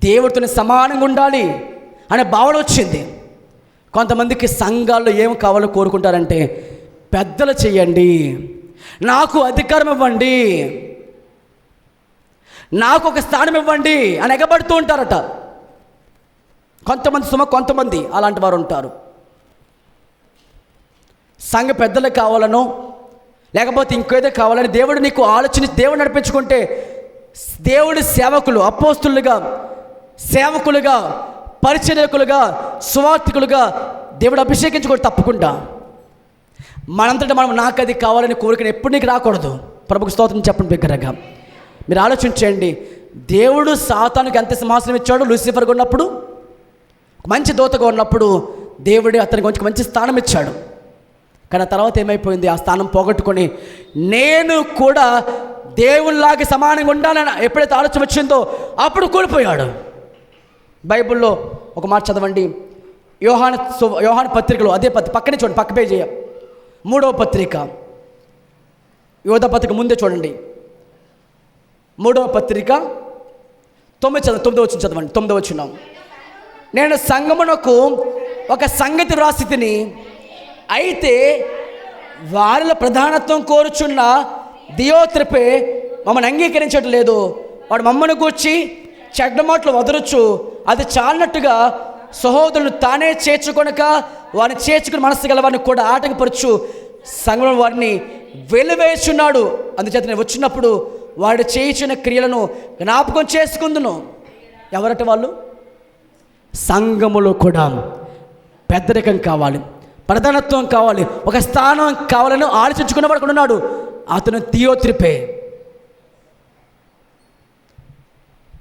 దేవుడితో సమానంగా ఉండాలి అనే భావన వచ్చింది. కొంతమందికి సంఘాల్లో ఏం కావాలో కోరుకుంటారంటే, పెద్దలు చెయ్యండి, నాకు అధికారం ఇవ్వండి, నాకు ఒక స్థానం ఇవ్వండి అని ఎగబడుతూ ఉంటారట. కొంతమంది అలాంటి వారు ఉంటారు. సంఘ పెద్దలకు కావాలనో లేకపోతే ఇంకేదో కావాలని దేవుడు నీకు ఆలోచన దేవుడు నడిపించుకుంటే, దేవుడి సేవకులు, అపోస్తులుగా, సేవకులుగా, పరిచర్యకులుగా, సువార్థికులుగా దేవుడు అభిషేకించుకోడు. తప్పకుండా మనంతటా మనం నాకు అది కావాలని కోరికను ఎప్పుడు నీకు రాకూడదు. ప్రభుకు స్తోత్రం చెప్పండి బిగ్గరగా. మీరు ఆలోచించండి. దేవుడు సాతానుకి ఎంత సింహాసనం ఇచ్చాడు? లూసిఫర్గా ఉన్నప్పుడు, మంచి దూతగా ఉన్నప్పుడు దేవుడే అతనికి కొంచెం మంచి స్థానం ఇచ్చాడు. కానీ ఆ తర్వాత ఏమైపోయింది? ఆ స్థానం పోగొట్టుకొని నేను కూడా దేవుళ్ళలాగా సమానంగా ఉండాలని ఎప్పుడైతే ఆలోచన వచ్చిందో అప్పుడు కోల్పోయాడు. బైబిల్లో ఒక మాట చదవండి. యోహాను పత్రికలో, అదే పక్కనే చూడండి, పక్క పేజీ 3వ పత్రిక, యోధ పత్రిక ముందే చూడండి. 3వ పత్రిక 9వ వచనం చదవండి. 9వ వచనం. నేను సంగమునకు ఒక సంగతి వ్రాసితిని, అయితే వారిలో ప్రధానత్వం కోరుచున్న దియోత్రెఫే మమ్మల్ని అంగీకరించడం లేదు. వాడు మమ్మల్ని గూర్చి చెడ్డ మాటలు వదరొచ్చు, అది చాలినట్టుగా సహోదరులు తానే చేర్చుకొనక వారిని చేర్చుకుని మనస్సు గల వారిని కూడా ఆటంకపరచు సంఘంలో వారిని వెలివేస్తున్నాడు. అందుచేత నేను వచ్చినప్పుడు వాడు చేయించిన క్రియలను జ్ఞాపకం చేసుకుందును. ఎవరట వాళ్ళు? సంఘములో కూడా పెద్దరికం కావాలి, ప్రధానత్వం కావాలి, ఒక స్థానం కావాలని ఆలోచించుకున్నవాడు కూడా ఉన్నాడు. అతను దియోత్రెఫే.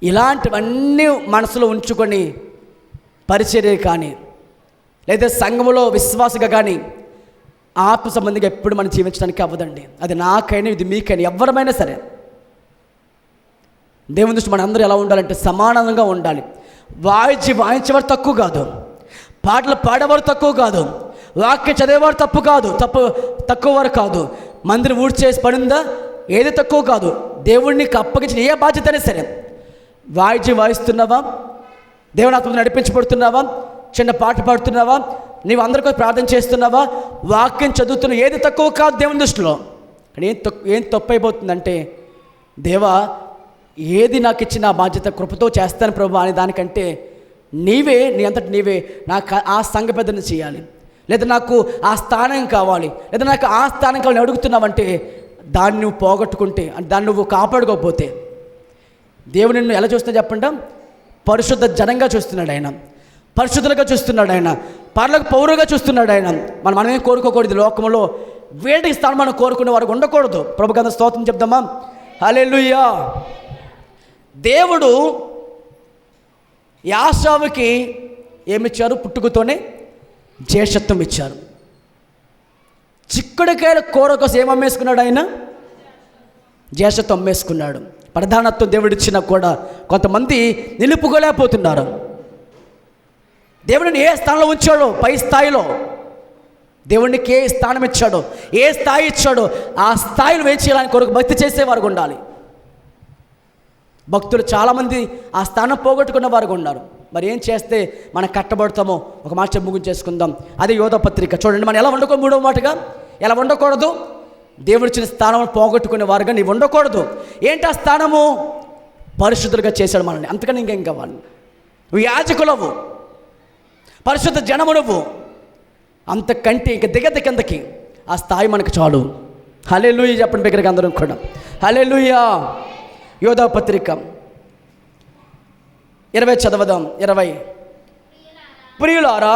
ఇలాంటివన్నీ మనసులో ఉంచుకొని పరిచర్య కానీ లేదా సంఘములో విశ్వాసగా కానీ ఆత్మ సంబంధిగా ఎప్పుడు మనం జీవించడానికి అవ్వదండి. అది నాకైనా, ఇది మీకైనా, ఎవరమైనా సరే దేవుని దృష్టి మన అందరూ ఎలా ఉండాలంటే సమానంగా ఉండాలి. వాయించేవారు తక్కువ కాదు, పాటలు పాడేవారు తక్కువ కాదు, వాక్యం చదివేవారు తక్కువ వారు కాదు, మందిరం ఊడ్చేసి పడిందా ఏది తక్కువ కాదు. దేవుడిని అప్పగించిన ఏ బాధ్యత అయినా సరే, వాయిస్తున్నావా, దేవుని ఆత్మతో నడిపించబడుతున్నావా, చిన్న పాట పాడుతున్నావా, నీవు అందరికీ ప్రార్థన చేస్తున్నావా, వాక్యం చదువుతున్నావు, ఏది తక్కువ కాదు దేవుని దృష్టిలో. కానీ ఏం తప్పు అయిపోతుందంటే, దేవా ఏది నాకు ఇచ్చిన బాధ్యత కృపతో చేస్తాను ప్రభు అనే దానికంటే నీ అంతటి నీవే నాకు ఆ సంఘ పెద్దను చేయాలి, లేదా నాకు ఆ స్థానం కావాలి, లేదా నాకు ఆ స్థానం కావాలని అడుగుతున్నావంటే దాన్ని నువ్వు పోగొట్టుకుంటే, అంటే దాన్ని నువ్వు కాపాడుకోకపోతే, దేవుడు నిన్ను ఎలా చూస్తున్నా చెప్పండి, పరిశుద్ధ జనంగా చూస్తున్నాడు ఆయన, పరిశుద్ధులుగా చూస్తున్నాడు ఆయన, పరలోక పౌరుగా చూస్తున్నాడు ఆయన. మనమేం కోరుకోకూడదు లోకంలో వేటికి స్థానం మనం కోరుకునే వారికి ఉండకూడదు. ప్రభుత్వ స్తోత్రం చెప్దామా? హల్లెలూయా. దేవుడు యాషావుకి ఏమిచ్చారు? పుట్టుకతోనే జ్యేష్ఠత్వం ఇచ్చారు. చిక్కుడుకాయల కూర కోసం ఏం అమ్మేసుకున్నాడు ఆయన? జ్యేష్ఠత్వం అమ్మేసుకున్నాడు. ప్రధానత్వం దేవుడిచ్చినా కూడా కొంతమంది నిలుపుకోలేకపోతున్నారు. దేవుడిని ఏ స్థానంలో ఉంచాడో, పై స్థాయిలో దేవునికి ఏ స్థానం ఇచ్చాడో, ఏ స్థాయి ఇచ్చాడో ఆ స్థాయిలో ఏం చేయాలని కొరకు భక్తి చేసేవారు ఉండాలి. భక్తులు చాలామంది ఆ స్థానం పోగొట్టుకున్న వారు ఉన్నారు. మరి ఏం చేస్తే మనం కట్టబడతామో ఒక మాట ముగించేసుకుందాం. అదే యోధా పత్రిక చూడండి. మనం ఎలా వండుకో, మూడవ మాటగా ఎలా ఉండకూడదు? దేవుడిచ్చిన స్థానం పోగొట్టుకునే వారుగా నీవు ఉండకూడదు. ఏంటి ఆ స్థానము? పరిశుద్ధులుగా చేశాడు మనల్ని, అంతకని ఇంకేం కావాలి? నువ్వు యాజకులవు, పరిశుద్ధ జనము నువ్వు, అంతకంటే ఇంక కిందకి ఆ స్థాయి మనకు చాలు. హల్లెలూయా చెప్పండి దగ్గరికి అందరం కూడా హల్లెలూయా. యోధా పత్రిక 20 చదవదాం. 20 ప్రియులారా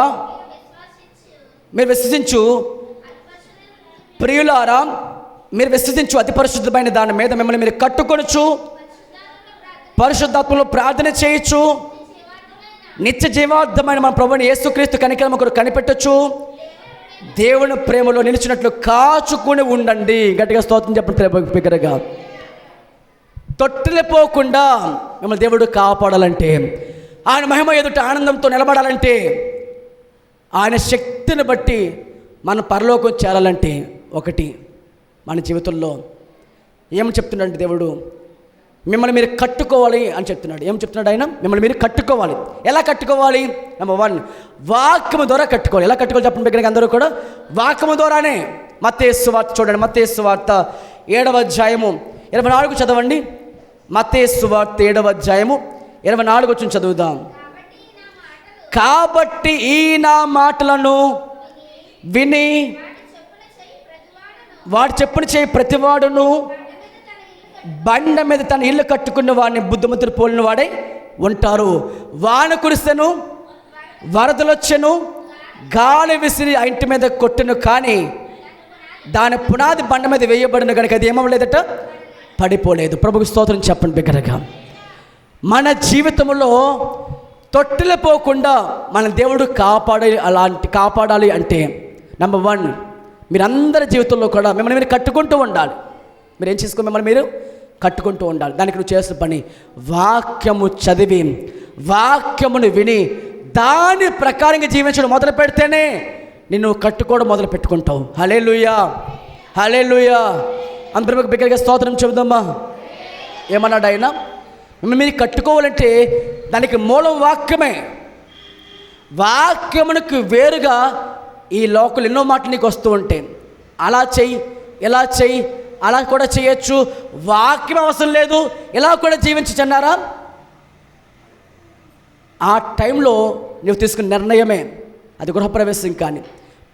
మీరు విశ్వసించు, ప్రియులారా మీరు విశ్వసించు అతి పరిశుద్ధమైన దాని మీద మిమ్మల్ని మీరు కట్టుకొనుచు పరిశుద్ధాత్మలో ప్రార్థన చేయొచ్చు, నిత్య జీవార్థమైన మన ప్రభువుని యేసుక్రీస్తు కనికరం ఒకరు కనిపెట్టచ్చు, దేవుని ప్రేమలో నిలిచినట్లు కాచుకుని ఉండండి. గట్టిగా స్తోత్రం చెప్పండి బిగ్గరగా. తొట్టిల్లిపోకుండా మిమ్మల్ని దేవుడు కాపాడాలంటే, ఆయన మహిమ ఎదుట ఆనందంతో నిలబడాలంటే, ఆయన శక్తిని బట్టి మన పరలోకం చేరాలంటే, ఒకటి మన జీవితంలో ఏమని చెప్తున్నాడు దేవుడు? మిమ్మల్ని మీరు కట్టుకోవాలి అని చెప్తున్నాడు. ఏం చెప్తున్నాడు ఆయన? మిమ్మల్ని మీరు కట్టుకోవాలి. ఎలా కట్టుకోవాలి? నెంబర్ 1 వాక్యము ద్వారా కట్టుకోవాలి. ఎలా కట్టుకోవాలి చెప్పండి దగ్గరికి అందరూ కూడా? వాక్యము ద్వారానే. మత్తయి సువార్త చూడండి, మత్తయి సువార్త 7వ అధ్యాయము 24 చదవండి. మత్తయి సువార్త 7వ అధ్యాయము 24 చదువుదాం. కాబట్టి ఈ నా మాటలను విని వాడు చెప్పున చేయి ప్రతివాడును బండ మీద తన ఇల్లు కట్టుకున్న వాడిని బుద్ధిమంతుడు పోలిన వాడై ఉంటారు. వాన కురిసెను, వరదలొచ్చెను, గాలి విసిరి ఆ ఇంటి మీద కొట్టును, కానీ దాని పునాది బండ మీద వేయబడిన కనుక అది ఏమవ్వలేదట, పడిపోలేదు. ప్రభుకు స్తోత్రం చెప్పండి బిగ్గరగా. మన జీవితంలో తొట్టిల్లిపోకుండా మన దేవుడు కాపాడాలి అంటే నెంబర్ 1 మీరందరి జీవితంలో కూడా మిమ్మల్ని మీరు కట్టుకుంటూ ఉండాలి. మీరు ఏం చేసుకో, మిమ్మల్ని మీరు కట్టుకుంటూ ఉండాలి. దానికి నువ్వు చేసిన పని వాక్యము చదివి, వాక్యమును విని దాని ప్రకారంగా జీవించడం మొదలు పెడితేనే నిన్ను కట్టుకోవడం మొదలు పెట్టుకుంటావు. హల్లెలూయా, హల్లెలూయా. అందరూ బిగ్గరగా స్తోత్రం చెబుదామా? ఏమన్నాడు ఆయన? మిమ్మల్ని మీరు కట్టుకోవాలంటే దానికి మూలం వాక్యమే. వాక్యమునకు వేరుగా ఈ లోకలు ఎన్నో మాటలు నీకు వస్తూ ఉంటాయి. అలా చెయ్యి, ఇలా చెయ్యి, అలా కూడా చేయొచ్చు, వాక్యం అవసరం లేదు, ఇలా కూడా జీవించన్నారా? ఆ టైంలో నువ్వు తీసుకున్న నిర్ణయమే, అది గృహప్రవేశం కానీ,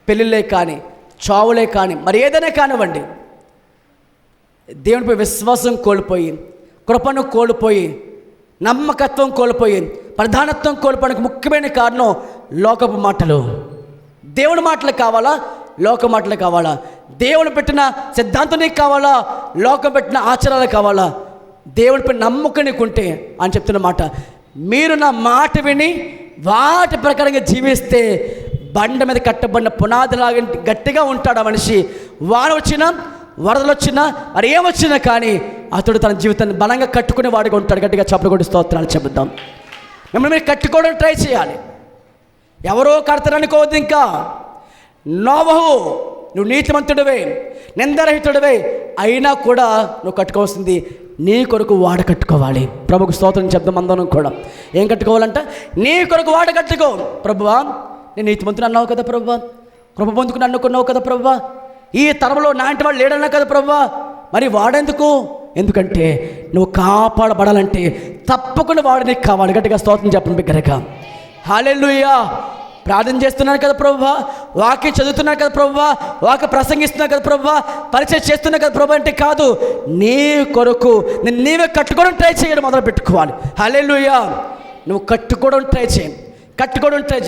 పెళ్ళిళ్ళే కానీ, చావులే కానీ, మరి ఏదైనా కానివ్వండి, దేవునిపై విశ్వాసం కోల్పోయి, కృపను కోల్పోయి, నమ్మకత్వం కోల్పోయి, ప్రధానత్వం కోల్పోవడానికి ముఖ్యమైన కారణం లోకపు మాటలు. దేవుని మాటలు కావాలా, లోక మాటలు కావాలా? దేవుని పెట్టిన సిద్ధాంతం నీకు కావాలా, లోకం పెట్టిన ఆచారాలు కావాలా? దేవునిపై నమ్మకం నీకుంటే అని చెప్తున్న మాట, మీరు నా మాట విని వాటి ప్రకారంగా జీవిస్తే బండ మీద కట్టబడిన పునాదిలాగా గట్టిగా ఉంటాడు ఆ మనిషి. వాన వచ్చినా, వరదలు వచ్చినా, మరి ఏమొచ్చినా కానీ అతడు తన జీవితాన్ని బలంగా కట్టుకునే వాడిగా ఉంటాడు. గట్టిగా చప్పట్లు కొట్టి స్తోత్రాలు చెబుతాం. మిమ్మల్ని మీరు కట్టుకోవడం ట్రై చేయాలి. ఎవరో కడతారనుకోవద్దు. ఇంకా నోవహు, నువ్వు నీతిమంతుడివే, నిందరహితుడివే, అయినా కూడా నువ్వు కట్టుకోవాల్సింది నీ కొరకు వాడ కట్టుకోవాలి. ప్రభుకు స్తోత్రం చెప్దాం అందరం కూడా. ఏం కట్టుకోవాలంట? నీ కొరకు వాడ కట్టుకో. ప్రభువా, నేను నీతిమంతుడు అన్నావు కదా ప్రభువా, కృప పొందుకుని అనుకున్నావు కదా ప్రభువా, ఈ తరంలో నాంటి వాడు లేడన్నా కదా ప్రభువా, మరి వాడెందుకు? ఎందుకంటే నువ్వు కాపాడబడాలంటే తప్పకుండా వాడు నీకు కావాలి. గట్టిగా స్తోత్రం చెప్పండి బిగ్గరగా. హల్లెలూయా. ప్రార్థన చేస్తున్నాను కదా ప్రభువా, వాక్యం చదువుతున్నాను కదా ప్రభువా, వాక్యం ప్రసంగిస్తున్నాను కదా ప్రభువా, పరిచయం చేస్తున్నా కదా ప్రభు అంటే కాదు. నీ కొరకు నీవే కట్టుకోవడం ట్రై చేయడం మొదలు పెట్టుకోవాలి. హల్లెలూయా. నువ్వు కట్టుకోవడం ట్రై చేయి.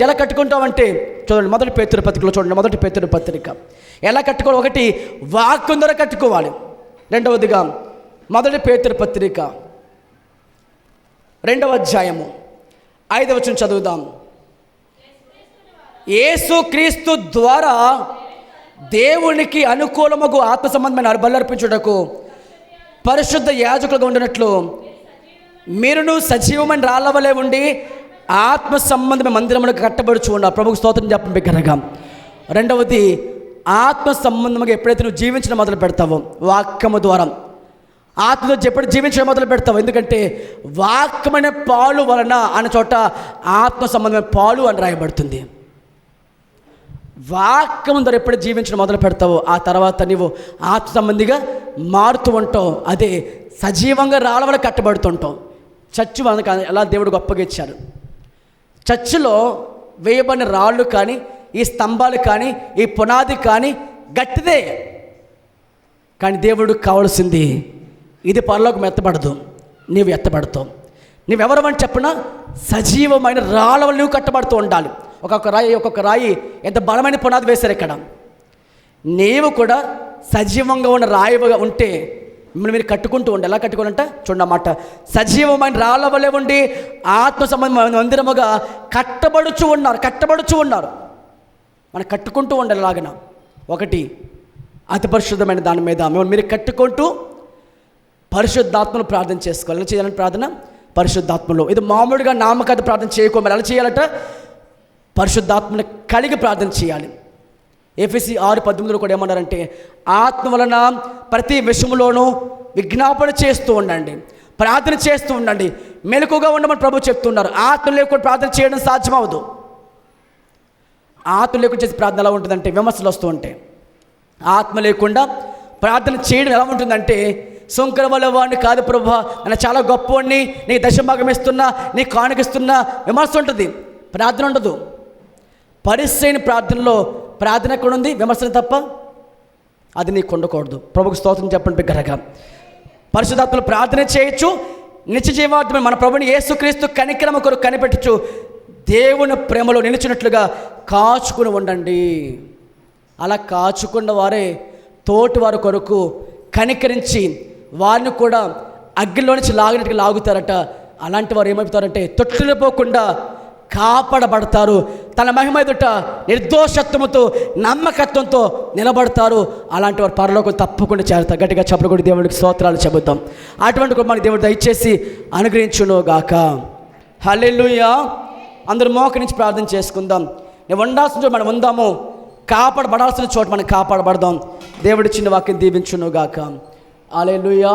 ఎలా కట్టుకుంటావంటే చూడండి, మొదటి పేతురు పత్రికలో చూడండి, మొదటి పేతురు పత్రిక ఎలా కట్టుకోవాలి. ఒకటి, వాక్యం ద్వారా కట్టుకోవాలి. రెండవదిగా మొదటి పేతురు పత్రిక 2వ అధ్యాయము 5వ వచనం చదువుదాం. యేసుక్రీస్తు ద్వారా దేవునికి అనుకూలముగు ఆత్మ సంబంధమైన బలులర్పించుటకు పరిశుద్ధ యాజకులుగా ఉండినట్లు మీరును సజీవమైన రాళ్ళవలే ఉండి ఆత్మ సంబంధమైన మందిరములకు కట్టబడుచు ఉన్నారు. ప్రభుకు స్తోత్రం చెప్పండి బిగ్గరగా. రెండవది, ఆత్మ సంబంధంగా ఎప్పుడైతే నువ్వు జీవించడం మొదలు పెడతావో, వాక్యము ద్వారా ఆత్మతో ఎప్పుడు జీవించడం మొదలు పెడతావు. ఎందుకంటే వాక్యమైన పాలు వలన అన్న చోట ఆత్మ సంబంధమైన పాలు అని రాయబడుతుంది. వాక్యం ద్వారా ఎప్పుడు జీవించడం మొదలు పెడతావో ఆ తర్వాత నీవు ఆత్మ సంబంధిగా మారుతూ ఉంటావు. అదే సజీవంగా రాళ్ళ కట్టబడుతుంటావు. చర్చి మనకు ఎలా దేవుడు గొప్పగా ఇచ్చారు. చర్చిలో వేయబడిన రాళ్ళు కానీ, ఈ స్తంభాలు కానీ, ఈ పునాది కానీ గట్టిదే. కానీ దేవుడికి కావాల్సింది ఇది పరలోకం ఎత్తబడదు, నీవు ఎత్తబడతావు. నువ్వెవరు అని చెప్పినా సజీవమైన రాళ్ళ వల్ల నువ్వు కట్టబడుతూ ఉండాలి. ఒక్కొక్క రాయి ఎంత బలమైన పునాది వేశారు ఇక్కడ. నీవు కూడా సజీవంగా ఉన్న రాయిగా ఉంటే మిమ్మల్ని మీరు కట్టుకుంటూ ఉండి. ఎలా కట్టుకోవాలంట చూడండి అన్నమాట. సజీవమైన రాళ్ళ వల్లే ఉండి ఆత్మ సంబంధమైన మందిరముగా కట్టబడుచు ఉన్నారు. మనం కట్టుకుంటూ ఉండాలి. లాగిన ఒకటి, అతి పరిశుద్ధమైన దాని మీద మిమ్మల్ని మీరు కట్టుకుంటూ పరిశుద్ధాత్మను ప్రార్థన చేసుకోవాలి. ఎలా చేయాలంటే ప్రార్థన పరిశుద్ధాత్మలో. ఇది మామూలుగా నామకార్థ ప్రార్థన చేయకోవాలి. ఎలా చేయాలంట పరిశుద్ధాత్మను కలిగి ప్రార్థన చేయాలి. ఎఫెసీ 6:18 కూడా ఏమన్నారంటే ఆత్మ వలన ప్రతి విషయంలోనూ విజ్ఞాపన చేస్తూ ఉండండి, ప్రార్థన చేస్తూ ఉండండి, మెలకుగా ఉండమని ప్రభు చెప్తున్నారు. ఆత్మ లేకుండా ప్రార్థన చేయడం సాధ్యమవదు. ఆత్మ లేకుండా చేసే ప్రార్థన ఎలా ఉంటుందంటే విమర్శలు వస్తూ ఉంటాయి. ఆత్మ లేకుండా ప్రార్థన చేయడం ఎలా ఉంటుందంటే శంకర వల్ల వాడిని కాదు ప్రభు, నేను చాలా గొప్పవాడిని, నీకు దశభాగం ఇస్తున్నా, నీకు కానుకిస్తున్నా, విమర్శ ఉంటుంది, ప్రార్థన ఉండదు. పరిసైన ప్రార్థనలో ప్రార్థన ఎక్కడ ఉంది? విమర్శన తప్ప. అది నీకు ఉండకూడదు. ప్రభుకు స్తోత్రం చెప్పండి బిగ్గరగా. పరిశుద్ధాత్మలు ప్రార్థన చేయొచ్చు. నిత్య జీవాత్మ మన ప్రభుని యేసుక్రీస్తు కనికరమ కొరకు కనిపెట్టచ్చు. దేవుని ప్రేమలో నిలిచినట్లుగా కాచుకుని ఉండండి. అలా కాచుకున్న వారే తోటి వారి కొరకు కనికరించి వారిని కూడా అగ్నిలో నుంచి లాగినట్టుగా లాగుతారట. అలాంటి వారు ఏమవుతారంటే తొట్టిల్లిపోకుండా కాపాడబడతారు. తన మహిమ ఎదుట నిర్దోషత్వముతో నమ్మకత్వంతో నిలబడతారు. అలాంటి వారు పరలోకం తప్పకుండా చేరుతారు. గట్టిగా చెప్పకూడదు. దేవుడికి స్తోత్రాలు చెబుతాం. అటువంటి కూడా మనకి దేవుడు దయచేసి అనుగ్రహించును గాక. హల్లెలూయా. అందరూ మోకరించి ప్రార్థన చేసుకుందాం. నేను ఉండాల్సిన చోట మనం ఉందాము, కాపాడబడాల్సిన చోట మనం కాపాడబడదాం. దేవుడి చిన్న వాక్యం దీవించును గాక. హల్లెలూయా.